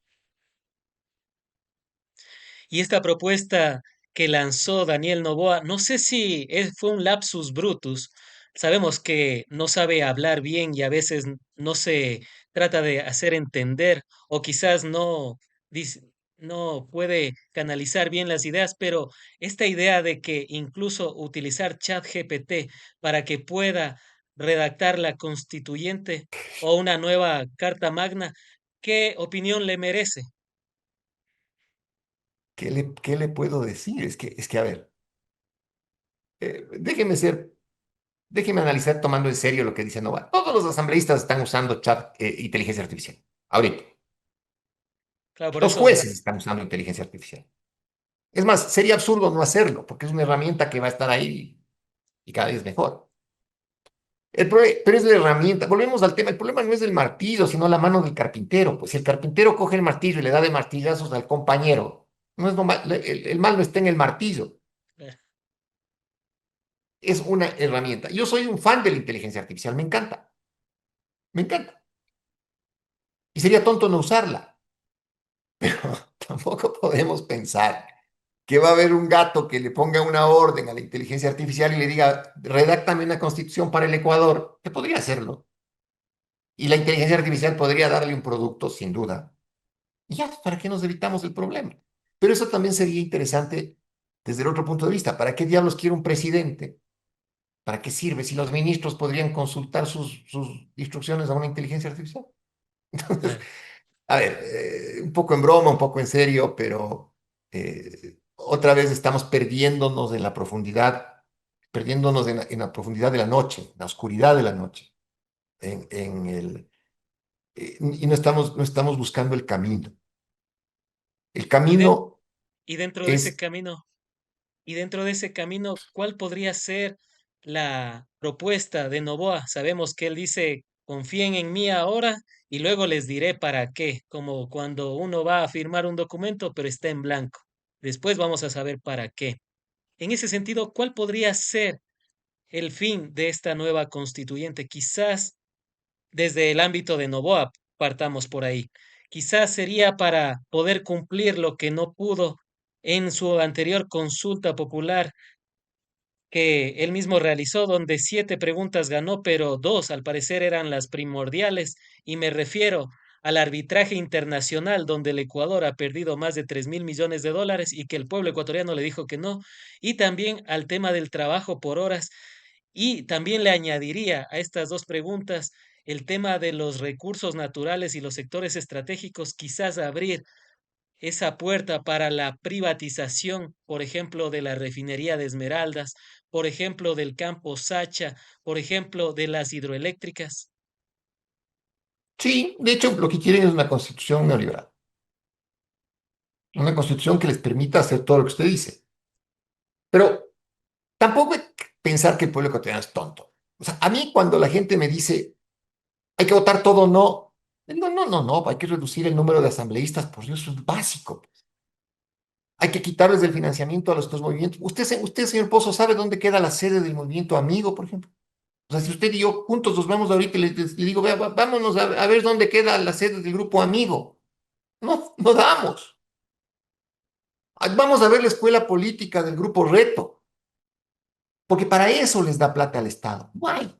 [SPEAKER 1] Y esta propuesta que lanzó Daniel Noboa, no sé si fue un lapsus brutus. Sabemos que no sabe hablar bien y a veces no se trata de hacer entender o quizás no puede canalizar bien las ideas, pero esta idea de que incluso utilizar ChatGPT para que pueda redactar la constituyente o una nueva carta magna, ¿qué opinión le merece?
[SPEAKER 2] ¿Qué le puedo decir? A ver, déjeme ser. Déjeme analizar tomando en serio lo que dice Nova. Todos los asambleístas están usando inteligencia artificial. Ahorita.
[SPEAKER 1] Claro, por
[SPEAKER 2] Los
[SPEAKER 1] eso.
[SPEAKER 2] jueces están usando inteligencia artificial. Es más, sería absurdo no hacerlo, porque es una herramienta que va a estar ahí y cada vez mejor. Pero es la herramienta. Volvemos al tema. El problema no es el martillo, sino la mano del carpintero. Pues si el carpintero coge el martillo y le da de martillazos al compañero, no es lo el mal no está en el martillo.
[SPEAKER 1] eh,
[SPEAKER 2] Es una herramienta. Yo soy un fan de la inteligencia artificial. Me encanta. Me encanta. Y sería tonto no usarla. Tampoco podemos pensar que va a haber un gato que le ponga una orden a la inteligencia artificial y le diga, redáctame una constitución para el Ecuador, que podría hacerlo. Y la inteligencia artificial podría darle un producto, sin duda. Y ya, ¿para qué nos evitamos el problema? Pero eso también sería interesante desde el otro punto de vista. ¿Para qué diablos quiere un presidente? ¿Para qué sirve si los ministros podrían consultar sus instrucciones a una inteligencia artificial? Entonces,
[SPEAKER 1] claro.
[SPEAKER 2] a ver, un poco en broma, un poco en serio, pero otra vez estamos perdiéndonos en la profundidad de la noche, en la oscuridad de la noche, y no estamos buscando el camino. El
[SPEAKER 1] Y, den-
[SPEAKER 2] camino
[SPEAKER 1] y dentro de ese
[SPEAKER 2] es,
[SPEAKER 1] camino, ¿cuál podría ser la propuesta de Novoa? Sabemos que él dice, confíen en mí ahora y luego les diré para qué, como cuando uno va a firmar un documento, pero está en blanco. Después vamos a saber para qué. En ese sentido, ¿cuál podría ser el fin de esta nueva constituyente? Quizás desde el ámbito de Novoa, partamos por ahí. Quizás sería para poder cumplir lo que no pudo en su anterior consulta popular que él mismo realizó, donde 7 preguntas ganó, pero 2 al parecer eran las primordiales, y me refiero al arbitraje internacional, donde el Ecuador ha perdido más de 3.000 millones de dólares y que el pueblo ecuatoriano le dijo que no, y también al tema del trabajo por horas, y también le añadiría a estas 2 preguntas el tema de los recursos naturales y los sectores estratégicos, quizás abrir esa puerta para la privatización, por ejemplo, de la refinería de Esmeraldas, por ejemplo, del campo Sacha, por ejemplo, de las hidroeléctricas.
[SPEAKER 2] sí, de hecho, lo que quieren es una constitución neoliberal, una constitución que les permita hacer todo lo que usted dice. Pero tampoco hay que pensar que el pueblo ecuatoriano es tonto. O sea, a mí cuando la gente me dice, hay que votar todo no. No, no, no, no, hay que reducir el número de asambleístas, por Dios, eso es básico. Hay que quitarles el financiamiento a los dos movimientos. Usted, señor Pozo, ¿sabe dónde queda la sede del movimiento Amigo, por ejemplo? O sea, si usted y yo juntos nos vamos ahorita y le digo, "Vea, vámonos a ver dónde queda la sede del grupo Amigo". No, no damos. Vamos a ver la escuela política del grupo Reto, porque para eso les da plata al Estado. Guay.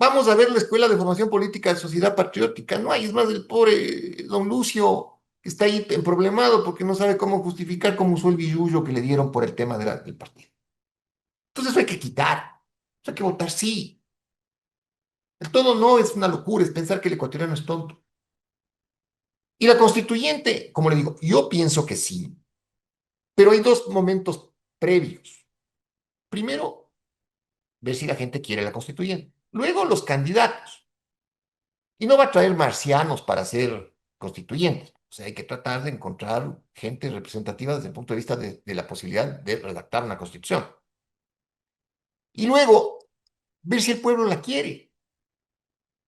[SPEAKER 2] Vamos a ver la Escuela de Formación Política de Sociedad Patriótica. No hay, es más, el pobre don Lucio que está ahí problemado porque no sabe cómo justificar cómo usó el billullo que le dieron por el tema del partido. Entonces eso hay que quitar. Eso hay que votar sí. El todo no es una locura, es pensar que el ecuatoriano es tonto. Y la constituyente, como le digo, yo pienso que sí, pero hay dos momentos previos. Primero, ver si la gente quiere la constituyente. Luego los candidatos. Y no va a traer marcianos para ser constituyentes. O sea, hay que tratar de encontrar gente representativa desde el punto de vista de la posibilidad de redactar una constitución. Y luego, ver si el pueblo la quiere.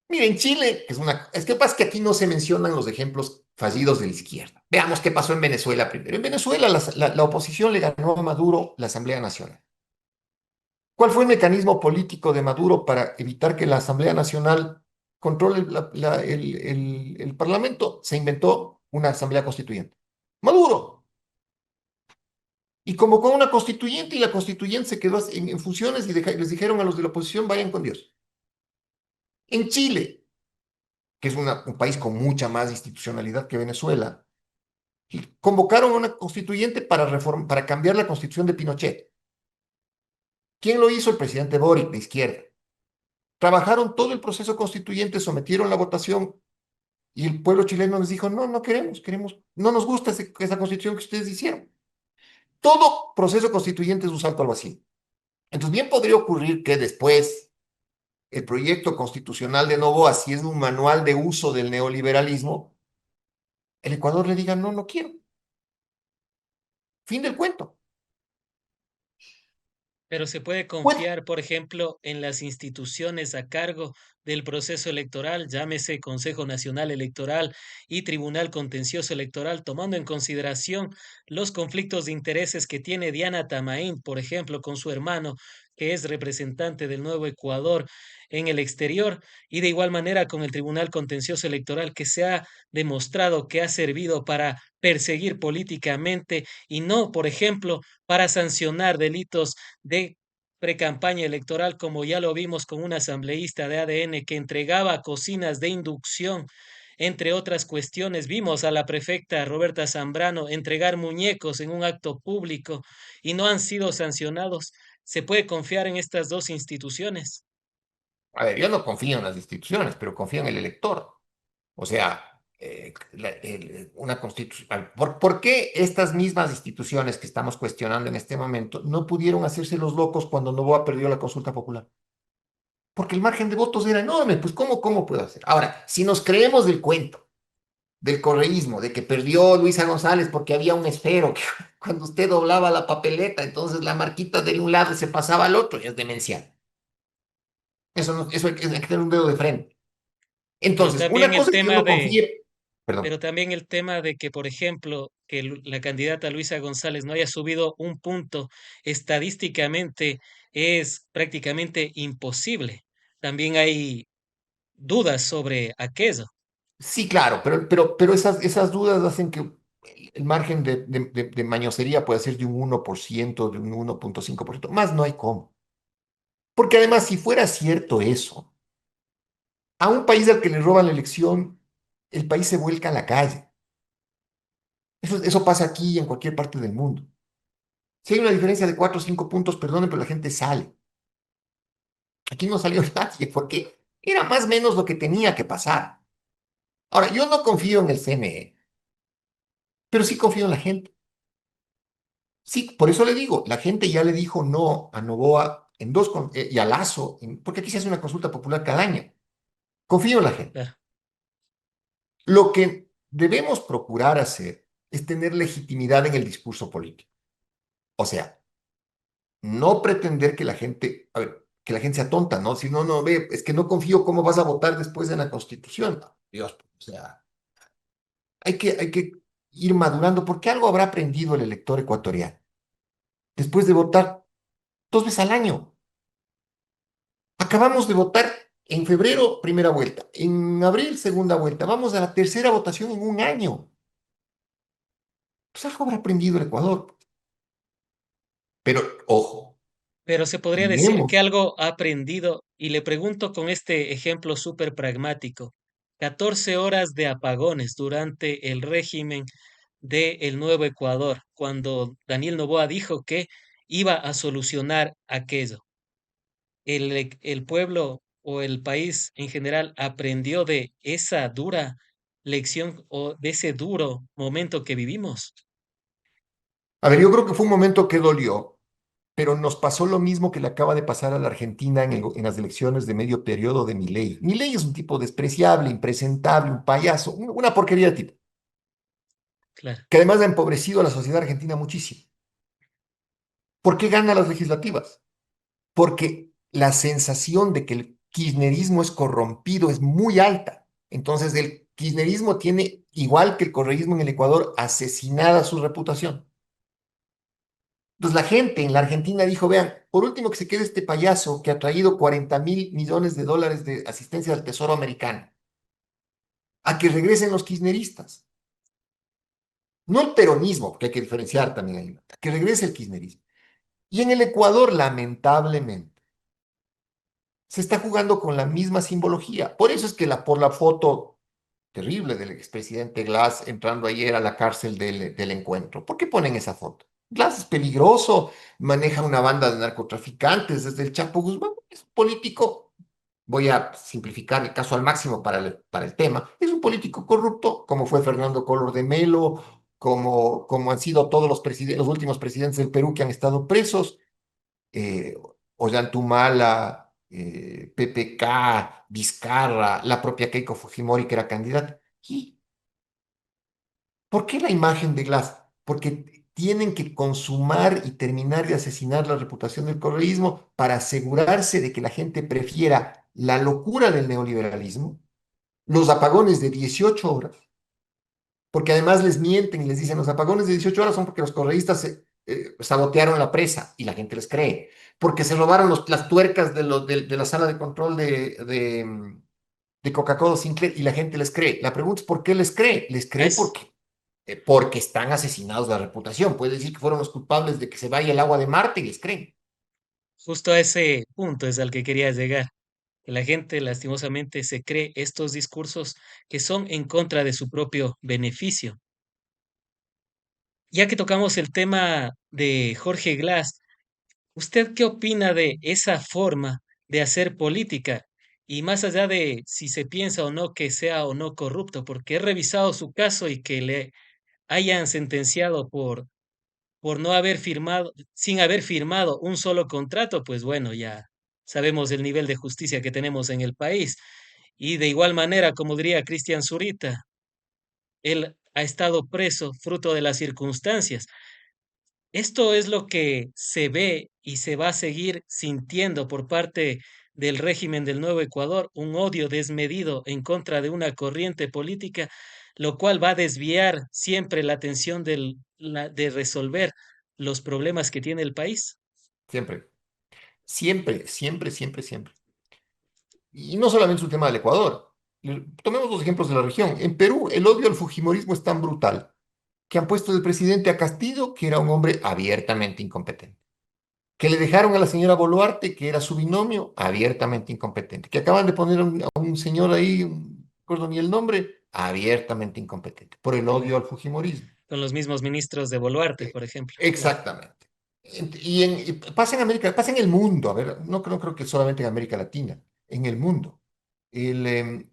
[SPEAKER 2] Miren, Chile, es que pasa que aquí no se mencionan los ejemplos fallidos de la izquierda. Veamos qué pasó en Venezuela primero. En Venezuela la oposición le ganó a Maduro la Asamblea Nacional. ¿Cuál fue el mecanismo político de Maduro para evitar que la Asamblea Nacional controle el Parlamento? Se inventó una Asamblea Constituyente. Maduro. Y convocó a una constituyente y la constituyente se quedó en funciones y les dijeron a los de la oposición, vayan con Dios. En Chile, que es un país con mucha más institucionalidad que Venezuela, convocaron a una constituyente para cambiar la constitución de Pinochet. ¿Quién lo hizo? El presidente Boric, de izquierda. Trabajaron todo el proceso constituyente, sometieron la votación y el pueblo chileno les dijo, no, no queremos, no nos gusta esa constitución que ustedes hicieron. Todo proceso constituyente es un salto al vacío. Entonces, bien podría ocurrir que después el proyecto constitucional de Noboa, si es un manual de uso del neoliberalismo, el Ecuador le diga, no, no quiero. Fin del cuento.
[SPEAKER 1] Pero se puede
[SPEAKER 2] Puede.
[SPEAKER 1] confiar, por ejemplo, en las instituciones a cargo del proceso electoral, llámese Consejo Nacional Electoral y Tribunal Contencioso Electoral, tomando en consideración los conflictos de intereses que tiene Diana Tamaín, por ejemplo, con su hermano, que es representante del Nuevo Ecuador en el exterior, y de igual manera con el Tribunal Contencioso Electoral, que se ha demostrado que ha servido para perseguir políticamente y no, por ejemplo, para sancionar delitos de precampaña electoral, como ya lo vimos con un asambleísta de ADN que entregaba cocinas de inducción, entre otras cuestiones. Vimos a la prefecta Roberta Zambrano entregar muñecos en un acto público y no han sido sancionados. ¿Se puede confiar en estas dos instituciones?
[SPEAKER 2] A ver, yo no confío en las instituciones, pero confío en el elector. O sea, una constitución. ¿Por qué estas mismas instituciones que estamos cuestionando en este momento no pudieron hacerse los locos cuando Noboa perdió la consulta popular? Porque el margen de votos era enorme. Pues, ¿cómo puedo hacer? Ahora, si nos creemos del cuento, del correísmo, de que perdió Luisa González porque había un esfero, que cuando usted doblaba la papeleta, entonces la marquita de un lado se pasaba al otro, y es demencial. Eso, no, eso hay que tener un dedo de frente.
[SPEAKER 1] Pero
[SPEAKER 2] Entonces, una
[SPEAKER 1] también el
[SPEAKER 2] cosa es que
[SPEAKER 1] tema
[SPEAKER 2] uno
[SPEAKER 1] de,
[SPEAKER 2] confíe, perdón.
[SPEAKER 1] pero también el tema de que, por ejemplo, que la candidata Luisa González no haya subido un punto estadísticamente es prácticamente imposible. También hay dudas sobre aquello.
[SPEAKER 2] Sí, claro, pero esas dudas hacen que el margen de mañosería pueda ser de un 1%, de un 1,5%. Más no hay cómo. Porque además, si fuera cierto eso, a un país al que le roban la elección, el país se vuelca a la calle. Eso pasa aquí y en cualquier parte del mundo. Si hay una diferencia de 4 o 5 puntos, perdonen, pero la gente sale. Aquí no salió nadie porque era más o menos lo que tenía que pasar. Ahora, yo no confío en el CNE, pero sí confío en la gente. Sí, por eso le digo, la gente ya le dijo no a Novoa y a Lazo, porque aquí se hace una consulta popular cada año. Confío en la gente.
[SPEAKER 1] Claro.
[SPEAKER 2] Lo que debemos procurar hacer es tener legitimidad en el discurso político. O sea, no pretender que la gente, a ver, que la gente sea tonta, ¿no? Si no, no ve, es que no confío cómo vas a votar después en la Constitución. No, Dios, o sea, hay que ir madurando, porque algo habrá aprendido el elector ecuatoriano después de votar 2 veces al año. Acabamos de votar en febrero, primera vuelta, en abril, segunda vuelta. Vamos a la tercera votación en un año. Pues algo habrá aprendido el Ecuador. Pero, ojo,
[SPEAKER 1] Pero se podría decir que
[SPEAKER 2] tenemos.
[SPEAKER 1] algo ha aprendido, y le pregunto con este ejemplo súper pragmático. 14 horas de apagones durante el régimen de el Nuevo Ecuador, cuando Daniel Noboa dijo que iba a solucionar aquello. El pueblo o el país en general aprendió de esa dura lección o de ese duro momento que vivimos.
[SPEAKER 2] A ver, yo creo que fue un momento que dolió, pero nos pasó lo mismo que le acaba de pasar a la Argentina en las elecciones de medio periodo de Milei. Milei es un tipo despreciable, impresentable, un payaso, una porquería de tipo,
[SPEAKER 1] claro.
[SPEAKER 2] que además ha empobrecido a la sociedad argentina muchísimo. ¿Por qué gana las legislativas? Porque la sensación de que el kirchnerismo es corrompido es muy alta. Entonces, el kirchnerismo tiene, igual que el correísmo en el Ecuador, asesinada su reputación. Entonces, la gente en la Argentina dijo, vean, por último que se quede este payaso que ha traído 40.000 millones de dólares de asistencia del Tesoro americano, a que regresen los kirchneristas. No el peronismo, porque hay que diferenciar también ahí, a que regrese el kirchnerismo. Y en el Ecuador, lamentablemente, se está jugando con la misma simbología. Por eso es que por la foto terrible del expresidente Glass entrando ayer a la cárcel del encuentro. ¿Por qué ponen esa foto? Glass es peligroso, maneja una banda de narcotraficantes desde el Chapo Guzmán, es un político, voy a simplificar el caso al máximo para el tema, es un político corrupto, como fue Fernando Collor de Mello, como han sido todos los últimos presidentes del Perú que han estado presos, eh, Ollantumala, PPK, Vizcarra, la propia Keiko Fujimori que era candidata. ¿Y por qué la imagen de Glass? Porque tienen que consumar y terminar de asesinar la reputación del correísmo para asegurarse de que la gente prefiera la locura del neoliberalismo, los apagones de 18 horas, porque además les mienten y les dicen los apagones de 18 horas son porque los correístas sabotearon la presa y la gente les cree, porque se robaron las tuercas de la sala de control de Coca-Cola Sinclair y la gente les cree. La pregunta es ¿por qué les cree? Les cree
[SPEAKER 1] Es
[SPEAKER 2] porque están asesinados la reputación. Puede decir que fueron los culpables de que se vaya el agua de Marte y les creen.
[SPEAKER 1] justo a ese punto es al que quería llegar. Que la gente lastimosamente se cree estos discursos que son en contra de su propio beneficio. Ya que tocamos el tema de Jorge Glass, ¿usted qué opina de esa forma de hacer política? Y más allá de si se piensa o no que sea o no corrupto, porque he revisado su caso y que le hayan sentenciado por no haber firmado, sin haber firmado un solo contrato, pues bueno, ya sabemos el nivel de justicia que tenemos en el país. Y de igual manera, como diría Cristian Zurita, él ha estado preso fruto de las circunstancias. Esto es lo que se ve y se va a seguir sintiendo por parte del régimen del Nuevo Ecuador, un odio desmedido en contra de una corriente política, lo cual va a desviar siempre la atención de resolver los problemas que tiene el país.
[SPEAKER 2] Siempre, siempre, siempre, siempre, siempre. Y no solamente es un tema del Ecuador. Tomemos los ejemplos de la región. En Perú, el odio al fujimorismo es tan brutal que han puesto del presidente a Castillo, que era un hombre abiertamente incompetente. Que le dejaron a la señora Boluarte, que era su binomio, abiertamente incompetente. Que acaban de poner a un señor ahí, no recuerdo ni el nombre, abiertamente incompetente, por el odio
[SPEAKER 1] Claro.
[SPEAKER 2] al fujimorismo.
[SPEAKER 1] Con los mismos ministros de Boluarte,
[SPEAKER 2] Eh,
[SPEAKER 1] por ejemplo. Claro.
[SPEAKER 2] Exactamente. Y pasa en América, pasa en el mundo, a ver, no creo que solamente en América Latina, en el mundo. El,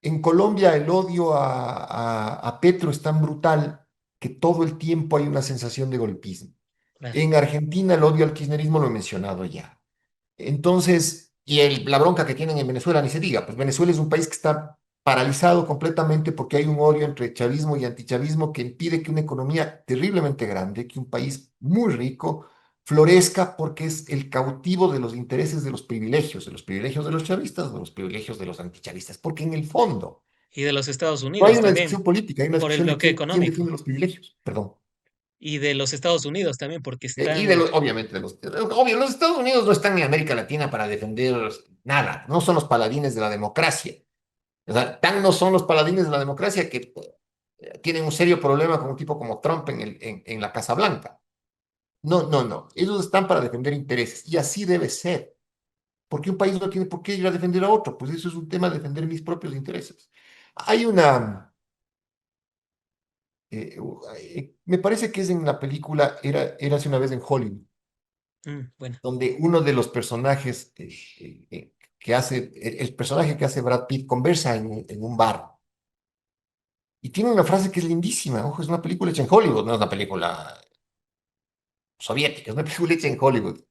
[SPEAKER 2] en Colombia el odio a Petro es tan brutal que todo el tiempo hay una sensación de golpismo.
[SPEAKER 1] Claro.
[SPEAKER 2] En Argentina el odio al kirchnerismo lo he mencionado ya. Entonces, la bronca que tienen en Venezuela, ni se diga, pues Venezuela es un país que está paralizado completamente porque hay un odio entre chavismo y antichavismo que impide que una economía terriblemente grande, que un país muy rico, florezca porque es el cautivo de los intereses de los privilegios de los chavistas, de los privilegios de los antichavistas, porque en el fondo
[SPEAKER 1] Y de los Estados
[SPEAKER 2] no hay
[SPEAKER 1] Unidos
[SPEAKER 2] una
[SPEAKER 1] también,
[SPEAKER 2] discusión política, hay una
[SPEAKER 1] por el
[SPEAKER 2] discusión de
[SPEAKER 1] bloqueo
[SPEAKER 2] quién defiende
[SPEAKER 1] económico.
[SPEAKER 2] los privilegios, perdón.
[SPEAKER 1] Y de los Estados Unidos también, porque
[SPEAKER 2] Y
[SPEAKER 1] están,
[SPEAKER 2] obviamente, obvio, los Estados Unidos no están en América Latina para defender nada, no son los paladines de la democracia. O sea, tan no son los paladines de la democracia que tienen un serio problema con un tipo como Trump en la Casa Blanca. No, no, no. Ellos están para defender intereses y así debe ser. Porque un país no tiene por qué ir a defender a otro. Pues eso es un tema de defender mis propios intereses. Hay una, me parece que es en la película Érase una vez en Hollywood,
[SPEAKER 1] bueno,
[SPEAKER 2] donde uno de los personajes que hace, el personaje que hace Brad Pitt conversa en un bar y tiene una frase que es lindísima. Ojo, es una película hecha en Hollywood, no es una película. soviética, es una película hecha en Hollywood.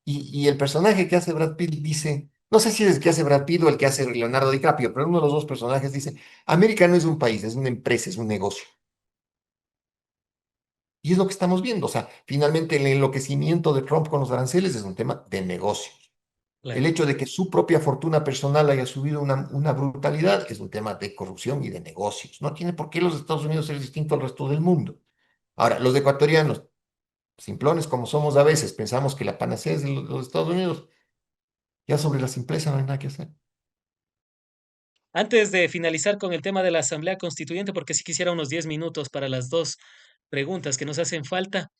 [SPEAKER 2] Y el personaje que hace Brad Pitt dice, no sé si es el que hace Brad Pitt o el que hace Leonardo DiCaprio, pero uno de los dos personajes dice, América no es un país, es una empresa, es un negocio. Y es lo que estamos viendo. O sea, finalmente el enloquecimiento de Trump con los aranceles es un tema de negocios. El
[SPEAKER 1] Claro.
[SPEAKER 2] hecho de que su propia fortuna personal haya subido una brutalidad es un tema de corrupción y de negocios. No tiene por qué los Estados Unidos ser distinto al resto del mundo. Ahora, los ecuatorianos, simplones como somos a veces, pensamos que la panacea es de los Estados Unidos. Ya sobre la simpleza no hay nada que hacer.
[SPEAKER 1] Antes de finalizar con el tema de la Asamblea Constituyente, porque sí quisiera unos 10 minutos para las dos preguntas que nos hacen falta,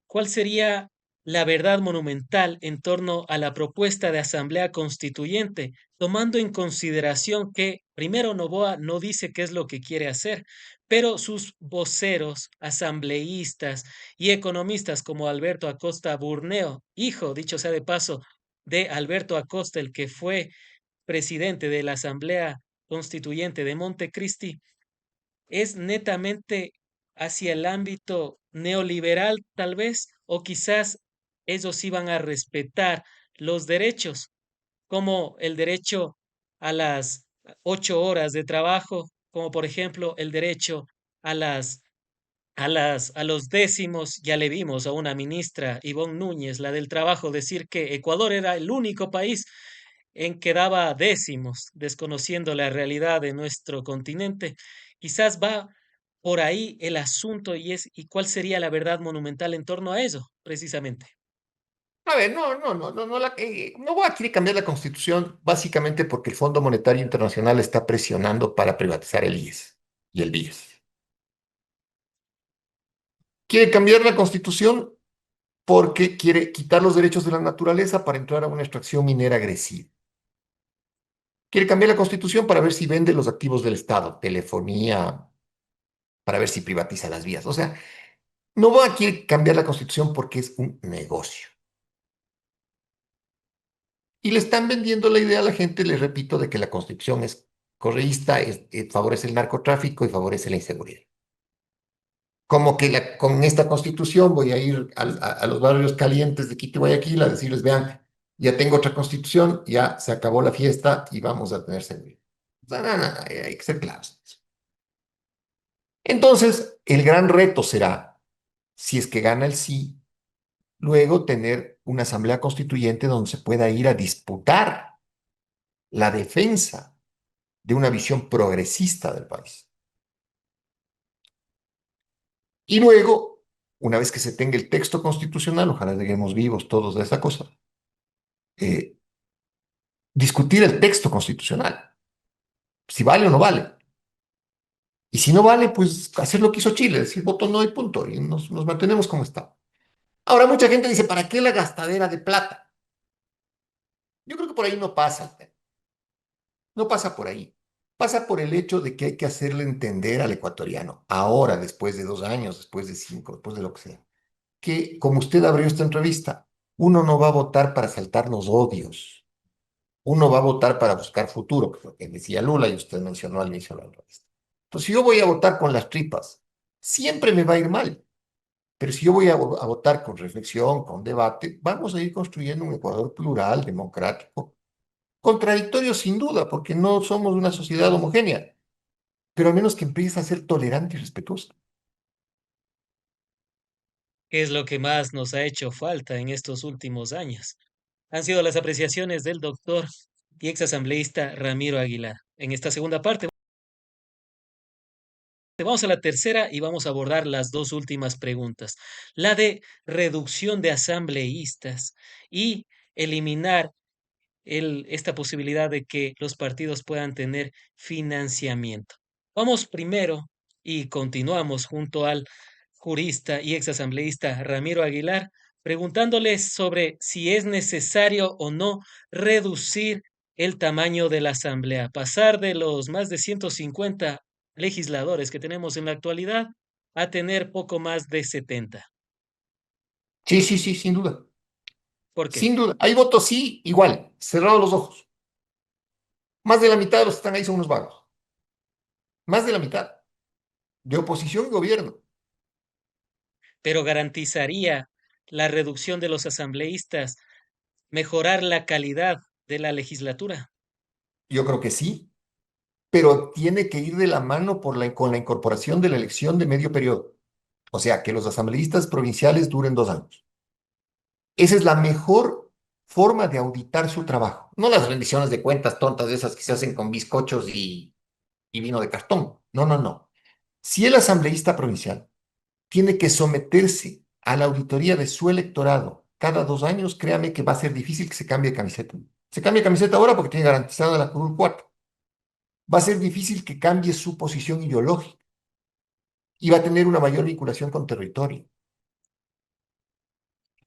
[SPEAKER 1] ¿cuál sería la verdad monumental en torno a la propuesta de Asamblea Constituyente, tomando en consideración que, primero, Noboa no dice qué es lo que quiere hacer, pero sus voceros, asambleístas y economistas como Alberto Acosta Burneo, hijo, dicho sea de paso, de Alberto Acosta, el que fue presidente de la Asamblea Constituyente de Montecristi, es netamente hacia el ámbito neoliberal, tal vez, o quizás ellos iban a respetar los derechos, como el derecho a las 8 horas de trabajo, como por ejemplo el derecho a a los décimos. Ya le vimos a una ministra, Ivonne Núñez, la del trabajo, decir que Ecuador era el único país en que daba décimos, desconociendo la realidad de nuestro continente. Quizás va por ahí el asunto y cuál sería la verdad monumental en torno a eso, precisamente.
[SPEAKER 2] A ver, no voy a querer cambiar la constitución básicamente porque el Fondo Monetario Internacional está presionando para privatizar el IES y el BIES. Quiere cambiar la constitución porque quiere quitar los derechos de la naturaleza para entrar a una extracción minera agresiva. Quiere cambiar la constitución para ver si vende los activos del Estado, telefonía, para ver si privatiza las vías. O sea, no voy a querer cambiar la constitución porque es un negocio. Y le están vendiendo la idea a la gente, les repito, de que la constitución es correísta, favorece el narcotráfico y favorece la inseguridad. Como que con esta constitución voy a ir a los barrios calientes de Quito y Guayaquil a decirles, vean, ya tengo otra constitución, ya se acabó la fiesta y vamos a tener seguridad. O sea, hay que ser claros. Entonces, el gran reto será, si es que gana el sí, luego tener una asamblea constituyente donde se pueda ir a disputar la defensa de una visión progresista del país. Y luego, una vez que se tenga el texto constitucional, ojalá lleguemos vivos todos de esa cosa, eh, discutir el texto constitucional, si vale o no vale. Y si no vale, pues hacer lo que hizo Chile, decir voto no y punto, y nos mantenemos como está. Ahora, mucha gente dice, ¿para qué la gastadera de plata? Yo creo que por ahí no pasa, no pasa por ahí. Pasa por el hecho de que hay que hacerle entender al ecuatoriano, ahora, después de 2 años, después de 5, después de lo que sea, que, como usted abrió esta entrevista, uno no va a votar para saltarnos odios, uno va a votar para buscar futuro, que es lo que decía Lula y usted mencionó al inicio de la entrevista. Entonces, si yo voy a votar con las tripas, siempre me va a ir mal, pero si yo voy a votar con reflexión, con debate, vamos a ir construyendo un Ecuador plural, democrático, contradictorio sin duda, porque no somos una sociedad homogénea, pero a menos que empiece a ser tolerante y respetuoso.
[SPEAKER 1] ¿Qué es lo que más nos ha hecho falta en estos últimos años? Han sido las apreciaciones del doctor y exasambleísta Ramiro Aguilar. En esta segunda parte, vamos a la tercera y vamos a abordar las dos últimas preguntas. La de reducción de asambleístas y eliminar esta posibilidad de que los partidos puedan tener financiamiento. Vamos primero y continuamos junto al jurista y exasambleísta Ramiro Aguilar, preguntándoles sobre si es necesario o no reducir el tamaño de la asamblea, pasar de los más de 150 legisladores que tenemos en la actualidad a tener poco más de 70.
[SPEAKER 2] Sí, sí, sí, sin duda.
[SPEAKER 1] ¿Por qué?
[SPEAKER 2] Sin duda. Hay votos sí, igual, cerrados los ojos. Más de la mitad de los que están ahí son unos vagos. Más de la mitad. De oposición y gobierno.
[SPEAKER 1] pero garantizaría la reducción de los asambleístas, mejorar la calidad de la legislatura.
[SPEAKER 2] Yo creo que sí, pero tiene que ir de la mano con la incorporación de la elección de medio periodo. O sea, que los asambleístas provinciales duren 2 años. Esa es la mejor forma de auditar su trabajo. No las rendiciones de cuentas tontas de esas que se hacen con bizcochos y vino de cartón. No, no, no. Si el asambleísta provincial tiene que someterse a la auditoría de su electorado cada 2 años, créame que va a ser difícil que se cambie de camiseta. Se cambia de camiseta ahora porque tiene garantizada la curul 4. Va a ser difícil que cambie su posición ideológica y va a tener una mayor vinculación con territorio.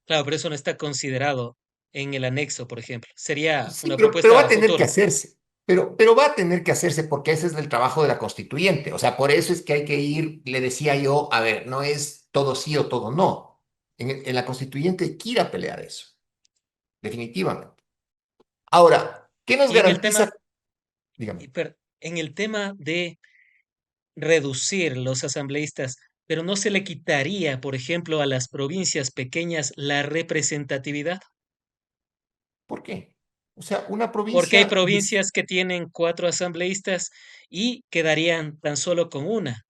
[SPEAKER 1] Claro, pero eso no está considerado en el anexo, por ejemplo. Sería
[SPEAKER 2] Sí,
[SPEAKER 1] una
[SPEAKER 2] pero va
[SPEAKER 1] propuesta
[SPEAKER 2] a
[SPEAKER 1] a
[SPEAKER 2] tener que
[SPEAKER 1] futuro.
[SPEAKER 2] hacerse. Pero va a tener que hacerse porque ese es el trabajo de la constituyente. O sea, por eso es que hay que ir, le decía yo, a ver, no es todo sí o todo no. En la constituyente hay que ir a pelear eso, definitivamente. Ahora, ¿qué nos
[SPEAKER 1] Y en el tema,
[SPEAKER 2] garantiza? Dígame.
[SPEAKER 1] en el tema de reducir los asambleístas, pero no se le quitaría, por ejemplo, a las provincias pequeñas la representatividad,
[SPEAKER 2] ¿Por qué? O sea, una
[SPEAKER 1] porque hay
[SPEAKER 2] provincia,
[SPEAKER 1] provincias que tienen 4 asambleístas y quedarían tan solo con una.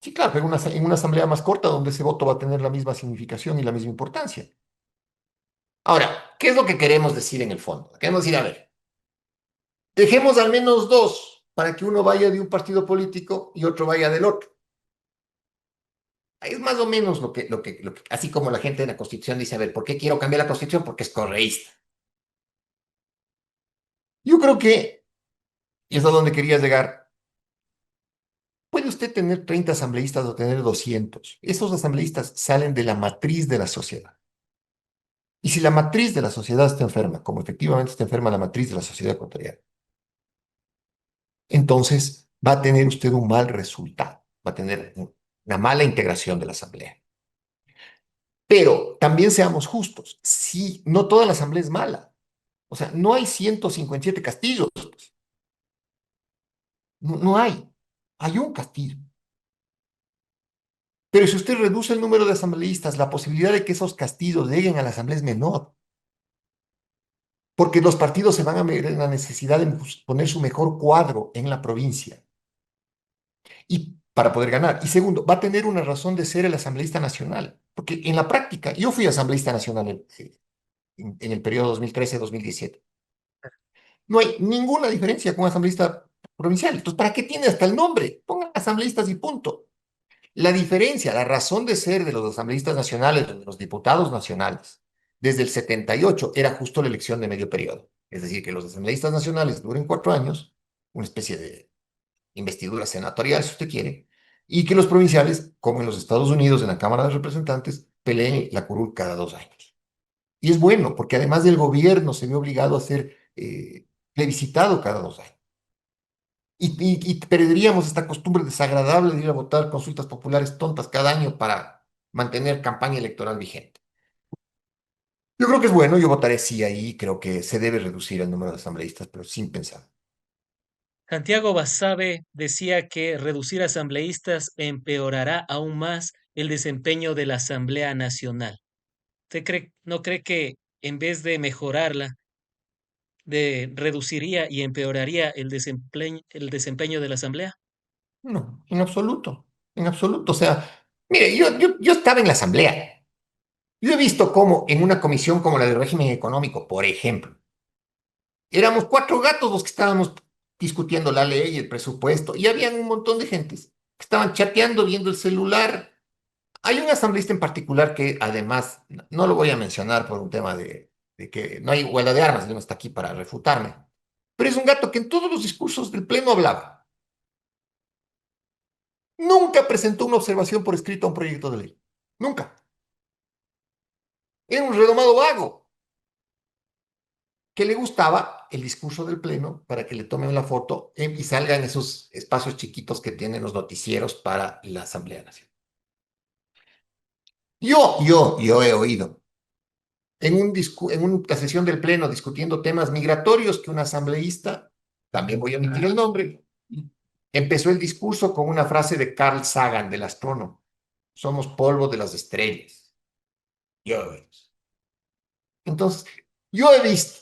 [SPEAKER 2] sí, claro, pero en una asamblea más corta donde ese voto va a tener la misma significación y la misma importancia. Ahora, ¿qué es lo que queremos decir en el fondo? Queremos decir, a ver, dejemos al menos dos para que uno vaya de un partido político y otro vaya del otro. Es más o menos así como la gente en la Constitución dice, a ver, ¿por qué quiero cambiar la Constitución? Porque es correísta. Yo creo que, y es a donde quería llegar, puede usted tener 30 asambleístas o tener 200. Esos asambleístas salen de la matriz de la sociedad. Y si la matriz de la sociedad está enferma, como efectivamente está enferma la matriz de la sociedad ecuatoriana, entonces va a tener usted un mal resultado, va a tener una mala integración de la asamblea. Pero también seamos justos, si no toda la asamblea es mala, o sea, no hay 157 castillos, pues. No, no hay un castillo. Pero si usted reduce el número de asambleístas, la posibilidad de que esos castillos lleguen a la asamblea es menor, porque los partidos se van a ver en la necesidad de poner su mejor cuadro en la provincia y para poder ganar. Y segundo, va a tener una razón de ser el asambleísta nacional, porque en la práctica, yo fui asambleísta nacional en el periodo 2013-2017. No hay ninguna diferencia con asambleísta provincial. Entonces, ¿para qué tiene hasta el nombre? Pongan asambleístas y punto. La diferencia, la razón de ser de los asambleístas nacionales, de los diputados nacionales, desde el 78 era justo la elección de medio periodo. Es decir, que los asambleístas nacionales duren 4 años, una especie de investidura senatorial, si usted quiere, y que los provinciales, como en los Estados Unidos, en la Cámara de Representantes, peleen la curul cada 2 años. Y es bueno, porque además del gobierno se ve obligado a ser plebiscitado cada 2 años. Y perderíamos esta costumbre desagradable de ir a votar consultas populares tontas cada año para mantener campaña electoral vigente. Yo creo que es bueno, yo votaré sí ahí, creo que se debe reducir el número de asambleístas, pero sin pensar.
[SPEAKER 1] Santiago Basabe decía que reducir asambleístas empeorará aún más el desempeño de la Asamblea Nacional. ¿No cree que en vez de mejorarla, reduciría y empeoraría el desempeño de la Asamblea?
[SPEAKER 2] No, en absoluto, en absoluto. O sea, mire, yo estaba en la asamblea. Yo he visto cómo en una comisión como la del régimen económico, por ejemplo, éramos 4 gatos los que estábamos discutiendo la ley y el presupuesto, y habían un montón de gentes que estaban chateando, viendo el celular. Hay un asambleísta en particular que además, no lo voy a mencionar por un tema de que no hay igualdad de armas, él no está aquí para refutarme, pero es un gato que en todos los discursos del pleno hablaba. Nunca presentó una observación por escrito a un proyecto de ley. Nunca. Era un redomado vago que le gustaba el discurso del pleno para que le tomen la foto y salga en esos espacios chiquitos que tienen los noticieros para la Asamblea Nacional. Yo he oído en una sesión del Pleno discutiendo temas migratorios que un asambleísta, también voy a omitir el nombre, empezó el discurso con una frase de Carl Sagan, del astrónomo. somos polvo de las estrellas. Yo. Entonces, yo he visto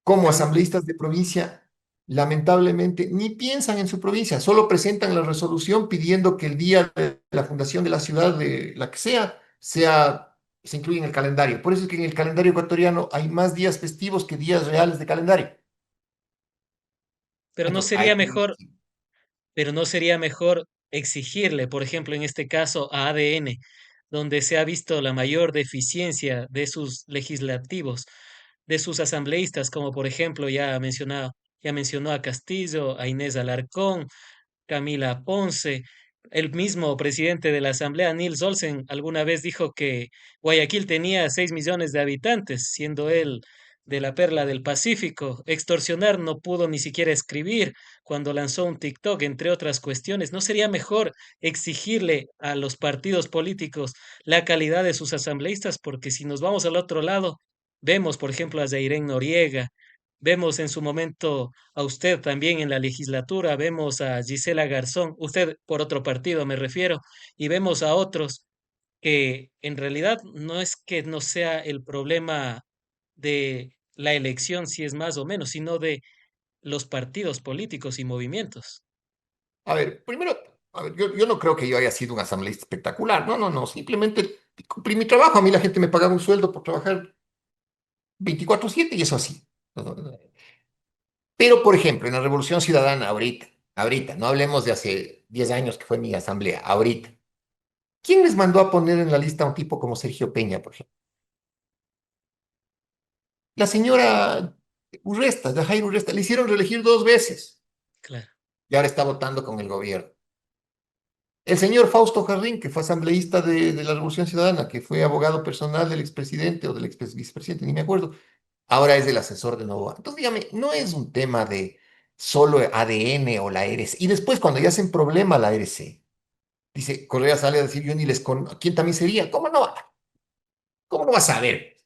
[SPEAKER 2] cómo
[SPEAKER 1] Pero,
[SPEAKER 2] asambleístas de provincia, lamentablemente, ni piensan en su provincia, solo presentan la resolución pidiendo que el día de la fundación de la ciudad, de la que se incluya en el calendario. Por eso es que en el calendario ecuatoriano hay más días festivos que días reales de calendario.
[SPEAKER 1] pero no
[SPEAKER 2] Entonces,
[SPEAKER 1] sería mejor, pero no sería mejor exigirle, por ejemplo, en este caso a ADN, donde se ha visto la mayor deficiencia de sus legislativos, de sus asambleístas, como por ejemplo ya mencionó a Castillo, a Inés Alarcón, Camila Ponce. El mismo presidente de la Asamblea, Nils Olsen, alguna vez dijo que Guayaquil tenía 6 millones de habitantes, siendo él de la perla del Pacífico. Extorsionar no pudo ni siquiera escribir cuando lanzó un TikTok, entre otras cuestiones. ¿No sería mejor exigirle a los partidos políticos la calidad de sus asambleístas? Porque si nos vamos al otro lado, vemos, por ejemplo, a Zairén Noriega, vemos en su momento a usted también en la legislatura, vemos a Gisela Garzón, usted por otro partido me refiero, y vemos a otros que en realidad no es que no sea el problema de la elección, si es más o menos, sino de los partidos políticos y movimientos.
[SPEAKER 2] a ver, primero, a ver, yo no creo que yo haya sido un asambleísta espectacular. No, no, no. Simplemente cumplí mi trabajo. A mí la gente me pagaba un sueldo por trabajar 24/7 y eso así. Pero, por ejemplo, en la Revolución Ciudadana, ahorita, no hablemos de hace 10 años que fue mi asamblea, ahorita. ¿Quién les mandó a poner en la lista a un tipo como Sergio Peña, por ejemplo? La señora Urresta, Yajaira Urresta, le hicieron reelegir 2 veces
[SPEAKER 1] Claro.
[SPEAKER 2] y ahora está votando con el gobierno. El señor Fausto Jarrín, que fue asambleísta de la Revolución Ciudadana, que fue abogado personal del expresidente o del ex vicepresidente, ni me acuerdo, ahora es el asesor de Novoa. Entonces, dígame, no es un tema de solo ADN o la RC. Y después, cuando ya hacen problema la RC, dice, Correa sale a decir, yo ni les conozco, ¿quién también sería? ¿Cómo no? ¿Cómo no vas a saber?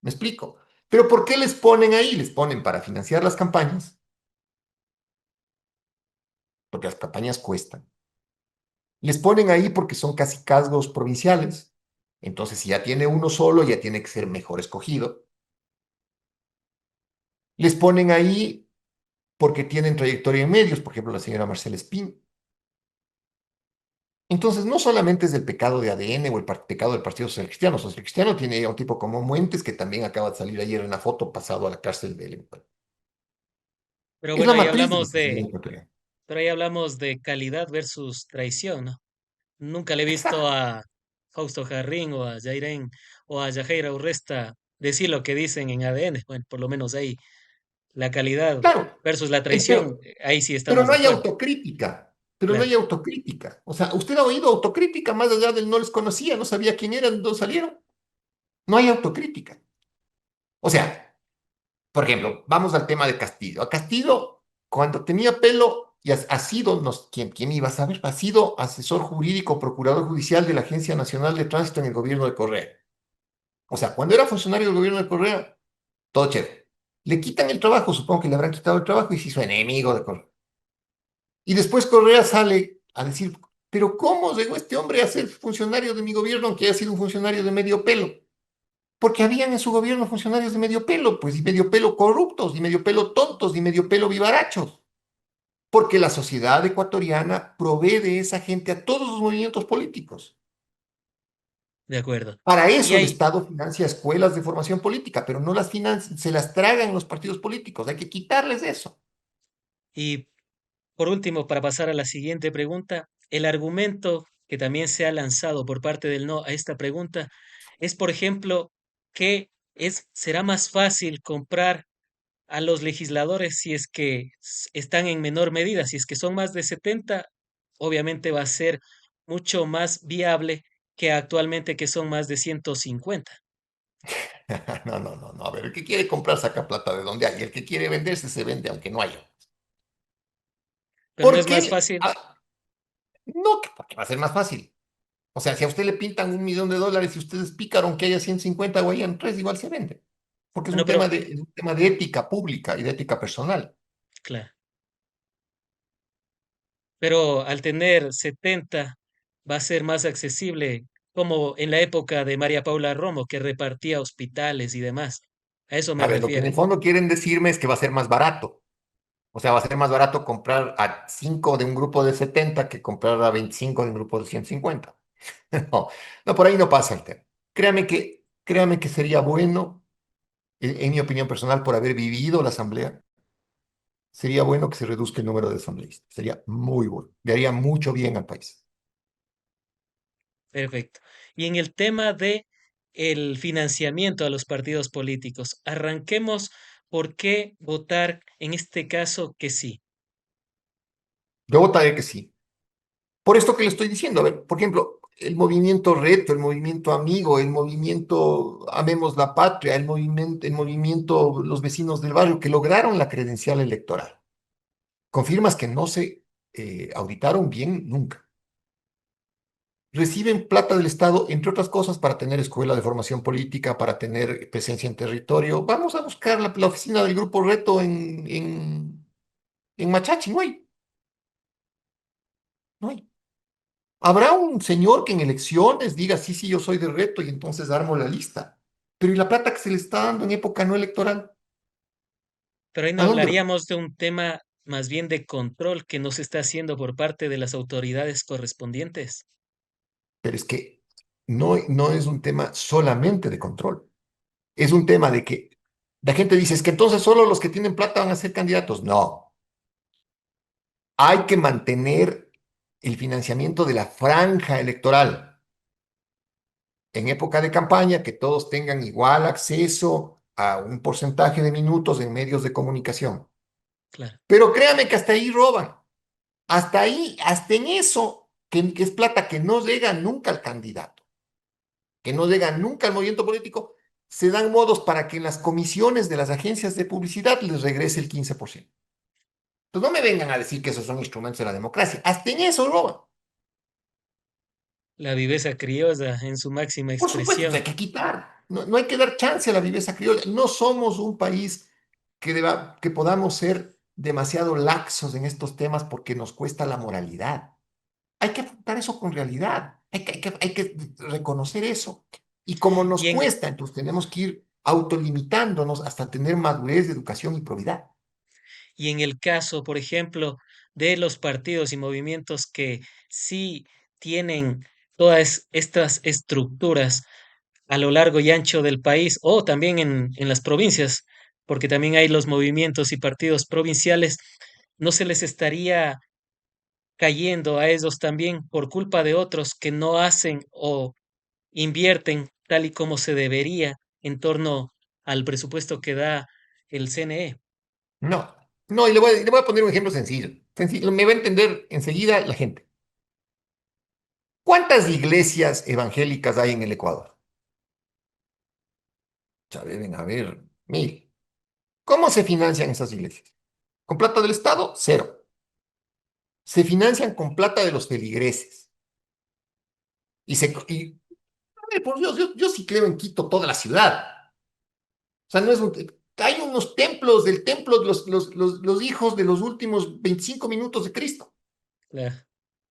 [SPEAKER 2] ¿Me explico? Pero ¿por qué les ponen ahí? Les ponen para financiar las campañas, porque las campañas cuestan. Les ponen ahí porque son casi cargos provinciales. Entonces, si ya tiene uno solo, ya tiene que ser mejor escogido. Les ponen ahí porque tienen trayectoria en medios, por ejemplo, la señora Marcela Espín. Entonces, no solamente es el pecado de ADN o el pecado del Partido Social Cristiano. Social Cristiano tiene a un tipo como Muentes, que también acaba de salir ayer en la foto, pasado a la cárcel de...
[SPEAKER 1] Pero
[SPEAKER 2] Es
[SPEAKER 1] bueno,
[SPEAKER 2] la matriz de la sociedad ecuatoriana.
[SPEAKER 1] pero ahí hablamos de calidad versus traición, ¿no? Nunca le he visto
[SPEAKER 2] Exacto.
[SPEAKER 1] a Fausto Jarrín o a Jairén o a Yajaira Urresta decir lo que dicen en ADN. Bueno, por lo menos ahí la calidad
[SPEAKER 2] Claro,
[SPEAKER 1] versus la
[SPEAKER 2] eh,
[SPEAKER 1] traición,
[SPEAKER 2] pero,
[SPEAKER 1] ahí sí
[SPEAKER 2] pero
[SPEAKER 1] estamos
[SPEAKER 2] no
[SPEAKER 1] de
[SPEAKER 2] hay
[SPEAKER 1] acuerdo.
[SPEAKER 2] autocrítica. Pero no
[SPEAKER 1] Claro.
[SPEAKER 2] hay autocrítica. O sea, usted ha oído autocrítica más allá del no les conocía, no sabía quién eran, no salieron. No hay autocrítica. O sea, por ejemplo, vamos al tema de Castillo. A Castillo, cuando tenía pelo, y ha sido, ¿quién iba a saber? Ha sido asesor jurídico, procurador judicial de la Agencia Nacional de Tránsito en el gobierno de Correa. O sea, cuando era funcionario del gobierno de Correa, todo chévere. Le quitan el trabajo, supongo que le habrán quitado el trabajo y se hizo enemigo de Correa. Y después Correa sale a decir, pero ¿cómo llegó este hombre a ser funcionario de mi gobierno aunque haya sido un funcionario de medio pelo? Porque habían en su gobierno funcionarios de medio pelo, pues, y medio pelo corruptos, y medio pelo tontos, y medio pelo vivarachos. Porque la sociedad ecuatoriana provee de esa gente a todos los movimientos políticos.
[SPEAKER 1] De acuerdo.
[SPEAKER 2] Para
[SPEAKER 1] Y
[SPEAKER 2] eso el
[SPEAKER 1] hay,
[SPEAKER 2] Estado financia escuelas de formación política, pero no las financia, se las tragan los partidos políticos. Hay que quitarles eso.
[SPEAKER 1] y por último, para pasar a la siguiente pregunta, el argumento que también se ha lanzado por parte del no a esta pregunta es, por ejemplo, que será más fácil comprar a los legisladores si es que están en menor medida, si es que son más de 70, obviamente va a ser mucho más viable que actualmente que son más de 150.
[SPEAKER 2] No, no, no, no. A ver, el que quiere comprar saca plata de donde hay. El que quiere venderse se vende aunque no haya.
[SPEAKER 1] Pero no
[SPEAKER 2] ¿Por
[SPEAKER 1] es más
[SPEAKER 2] qué?
[SPEAKER 1] fácil,
[SPEAKER 2] No, porque va a ser más fácil. O sea, si a usted le pintan $1 millón y usted es pícaro, aunque haya 150 o hayan tres, igual se vende. Porque
[SPEAKER 1] bueno, pero
[SPEAKER 2] es un tema de ética pública y de ética personal.
[SPEAKER 1] claro, pero al tener 70 va a ser más accesible, como en la época de María Paula Romo, que repartía hospitales y demás. A eso me
[SPEAKER 2] A ver, lo que en el
[SPEAKER 1] refiere.
[SPEAKER 2] fondo quieren decirme es que va a ser más barato. O sea, va a ser más barato comprar a 5 de un grupo de 70 que comprar a 25 de un grupo de 150. No, no, por ahí no pasa el tema. Créame que sería bueno, en mi opinión personal, por haber vivido la asamblea, sería bueno que se reduzca el número de asambleístas. Sería muy bueno. Le haría mucho bien al país.
[SPEAKER 1] Perfecto. Y en el tema de el financiamiento a los partidos políticos, arranquemos por qué votar en este caso que sí.
[SPEAKER 2] Yo votaré que sí. Por esto que le estoy diciendo, a ver, por ejemplo, el movimiento Reto, el movimiento Amigo, el movimiento Amemos la Patria, el movimiento Los Vecinos del Barrio, que lograron la credencial electoral. Confirmas que no se auditaron bien nunca. Reciben plata del Estado, entre otras cosas, para tener escuela de formación política, para tener presencia en territorio. Vamos a buscar la oficina del Grupo Reto en Machachi, no hay, no hay. Habrá un señor que en elecciones diga, sí, sí, yo soy de Reto y entonces armo la lista. Pero ¿y la plata que se le está dando en época no electoral?
[SPEAKER 1] Pero ahí no
[SPEAKER 2] ¿A dónde va?
[SPEAKER 1] hablaríamos de un tema más bien de control que no se está haciendo por parte de las autoridades correspondientes.
[SPEAKER 2] Pero es que no es un tema solamente de control. Es un tema de que la gente dice, es que entonces solo los que tienen plata van a ser candidatos. No, hay que mantener el financiamiento de la franja electoral en época de campaña, que todos tengan igual acceso a un porcentaje de minutos en medios de comunicación.
[SPEAKER 1] Claro.
[SPEAKER 2] Pero créame que hasta ahí roban. Hasta ahí, hasta en eso, que es plata que no llega nunca al candidato, que no llega nunca al movimiento político, se dan modos para que en las comisiones de las agencias de publicidad les regrese el 15%. Entonces no me vengan a decir que esos son instrumentos de la democracia. Hasta en eso roban.
[SPEAKER 1] La viveza criolla en su máxima
[SPEAKER 2] Por supuesto,
[SPEAKER 1] expresión.
[SPEAKER 2] hay que quitar. No hay que dar chance a la viveza criolla. No somos un país que podamos ser demasiado laxos en estos temas porque nos cuesta la moralidad. Hay que afrontar eso con realidad. Hay que reconocer eso. Y como nos
[SPEAKER 1] Y en,
[SPEAKER 2] cuesta, entonces tenemos que ir autolimitándonos hasta tener madurez de educación y probidad.
[SPEAKER 1] y en el caso, por ejemplo, de los partidos y movimientos que sí tienen todas estas estructuras a lo largo y ancho del país o también en las provincias, porque también hay los movimientos y partidos provinciales, no se les estaría cayendo a ellos también por culpa de otros que no hacen o invierten tal y como se debería en torno al presupuesto que da el CNE.
[SPEAKER 2] No, no, y le voy a poner un ejemplo sencillo. Sencillo, me va a entender enseguida la gente. ¿Cuántas iglesias evangélicas hay en el Ecuador? Ya deben haber mil. ¿Cómo se financian esas iglesias? ¿Con plata del Estado? Cero. Se financian con plata de los feligreses. Ay, por Dios, yo sí creo en Quito, toda la ciudad. O sea, no es hay unos templos del templo de los hijos de los últimos 25 minutos de Cristo.
[SPEAKER 1] Claro,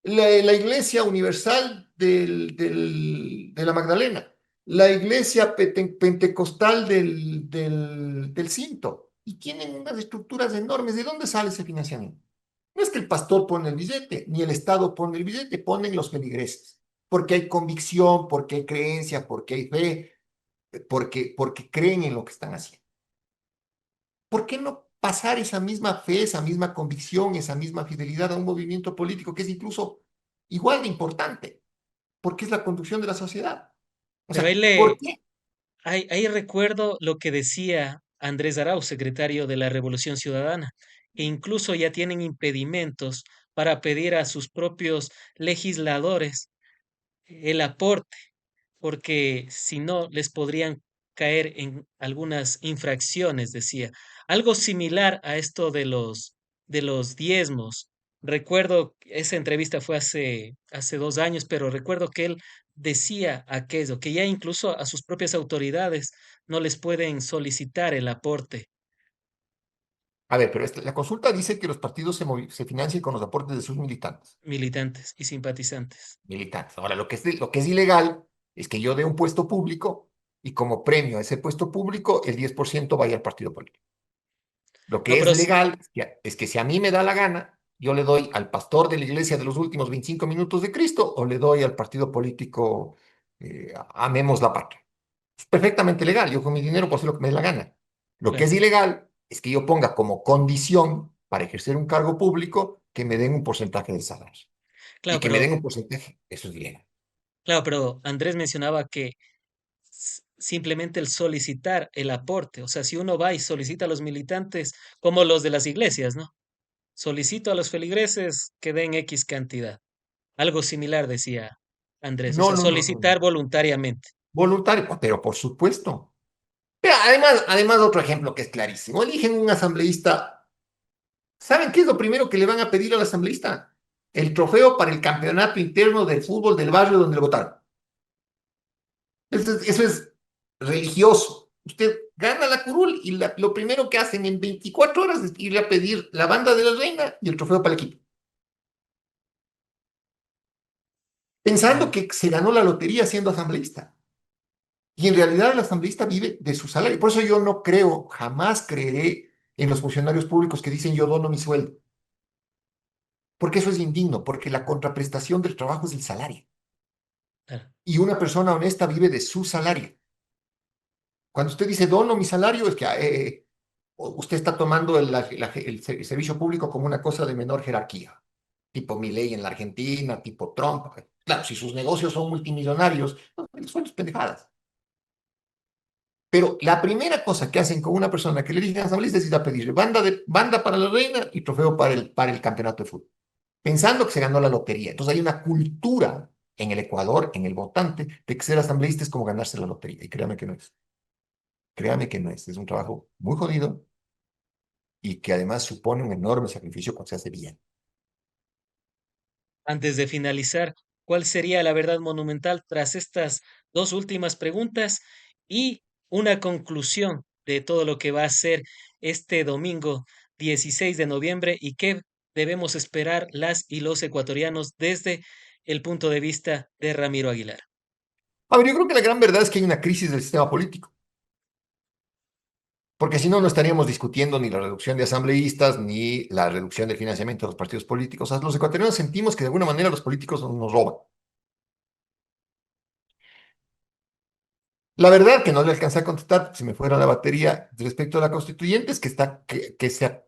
[SPEAKER 2] La Iglesia Universal de la Magdalena, la Iglesia Pentecostal del Cinto, y tienen unas estructuras enormes. ¿De dónde sale ese financiamiento? No es que el pastor pone el billete, ni el Estado pone el billete, ponen los feligreses, porque hay convicción, porque hay creencia, porque hay fe, porque creen en lo que están haciendo. ¿Por qué no pasar esa misma fe, esa misma convicción, esa misma fidelidad a un movimiento político que es incluso igual de importante? Porque es la conducción de la sociedad. O
[SPEAKER 1] pero
[SPEAKER 2] sea, ¿por qué?
[SPEAKER 1] ahí recuerdo lo que decía Andrés Arauz, secretario de la Revolución Ciudadana, que incluso ya tienen impedimentos para pedir a sus propios legisladores el aporte, porque si no les podrían caer en algunas infracciones, decía. Algo similar a esto de los diezmos. Recuerdo, esa entrevista fue hace 2 años, pero recuerdo que él decía aquello, que ya incluso a sus propias autoridades no les pueden solicitar el aporte.
[SPEAKER 2] A ver, pero la consulta dice que los partidos se financian con los aportes de sus militantes.
[SPEAKER 1] militantes y simpatizantes.
[SPEAKER 2] Militantes. Ahora, lo que es ilegal es que yo dé un puesto público y como premio a ese puesto público, el 10% vaya al partido político. Lo
[SPEAKER 1] No,
[SPEAKER 2] que es legal es que si a mí me da la gana, yo le doy al pastor de la iglesia de los últimos 25 minutos de Cristo o le doy al partido político Amemos la Patria. Es perfectamente legal. Yo con mi dinero puedo hacer lo que me dé la gana. Lo que
[SPEAKER 1] claro,
[SPEAKER 2] es ilegal es que yo ponga como condición para ejercer un cargo público que me den un porcentaje del salario. Y
[SPEAKER 1] claro,
[SPEAKER 2] que me den
[SPEAKER 1] pero,
[SPEAKER 2] un porcentaje, eso es ilegal.
[SPEAKER 1] claro, pero Andrés mencionaba que simplemente el solicitar el aporte, o sea, si uno va y solicita a los militantes, como los de las iglesias, ¿no? Solicito a los feligreses que den X cantidad. Algo similar decía Andrés, o
[SPEAKER 2] No,
[SPEAKER 1] sea,
[SPEAKER 2] no, no, no, no.
[SPEAKER 1] solicitar voluntariamente.
[SPEAKER 2] Voluntario, pero por supuesto. Pero además, otro ejemplo que es clarísimo. Eligen un asambleísta. ¿Saben qué es lo primero que le van a pedir al asambleísta? El trofeo para el campeonato interno del fútbol del barrio donde lo votaron. Eso es religioso. Usted gana la curul y lo primero que hacen en 24 horas es irle a pedir la banda de la reina y el trofeo para el equipo. Pensando
[SPEAKER 1] Claro.
[SPEAKER 2] que se ganó la lotería siendo asambleísta. Y en realidad el asambleísta vive de su salario. Por eso yo no creo, jamás creeré en los funcionarios públicos que dicen yo dono mi sueldo. Porque eso es indigno, porque la contraprestación del trabajo es el salario.
[SPEAKER 1] Claro.
[SPEAKER 2] Y una persona honesta vive de su salario. Cuando usted dice dono mi salario, es que usted está tomando el servicio público como una cosa de menor jerarquía, tipo Milei en la Argentina, tipo Trump. Claro, si sus negocios son multimillonarios, no, el sueldo es pendejadas. Pero la primera cosa que hacen con una persona que le eligen asambleísta es ir a pedirle banda para la reina y trofeo para el campeonato de fútbol, pensando que se ganó la lotería. Entonces hay una cultura en el Ecuador, en el votante, de que ser asambleísta es como ganarse la lotería. Y créame que no es. Créame que no es. Es un trabajo muy jodido y que además supone un enorme sacrificio cuando se hace bien.
[SPEAKER 1] Antes de finalizar, ¿cuál sería la verdad monumental tras estas dos últimas preguntas y una conclusión de todo lo que va a ser este domingo 16 de noviembre y qué debemos esperar las y los ecuatorianos desde el punto de vista de Ramiro Aguilar?
[SPEAKER 2] A ver, yo creo que la gran verdad es que hay una crisis del sistema político, porque si no, no estaríamos discutiendo ni la reducción de asambleístas ni la reducción del financiamiento de los partidos políticos. O sea, los ecuatorianos sentimos que de alguna manera los políticos nos roban. La verdad que no le alcancé a contestar, si me fuera la batería respecto a la constituyente, es que se ha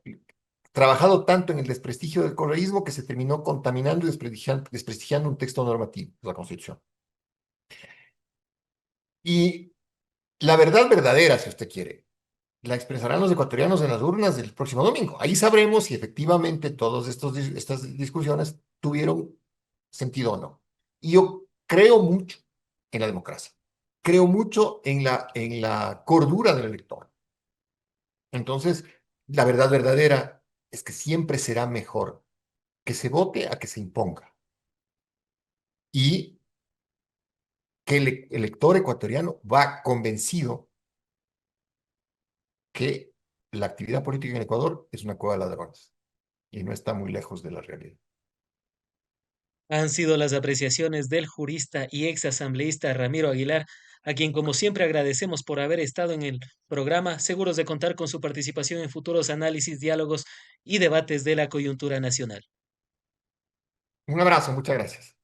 [SPEAKER 2] trabajado tanto en el desprestigio del correísmo que se terminó contaminando y desprestigiando un texto normativo, la Constitución. Y la verdad verdadera, si usted quiere, la expresarán los ecuatorianos en las urnas del próximo domingo. Ahí sabremos si efectivamente todas estas discusiones tuvieron sentido o no. Y yo creo mucho en la democracia. Creo mucho en en la cordura del elector. Entonces, la verdad verdadera es que siempre será mejor que se vote a que se imponga. Y que el elector ecuatoriano va convencido que la actividad política en Ecuador es una cueva de ladrones y no está muy lejos de la realidad.
[SPEAKER 1] Han sido las apreciaciones del jurista y ex asambleísta Ramiro Aguilar, a quien como siempre agradecemos por haber estado en el programa, seguros de contar con su participación en futuros análisis, diálogos y debates de la coyuntura nacional.
[SPEAKER 2] Un abrazo, muchas gracias.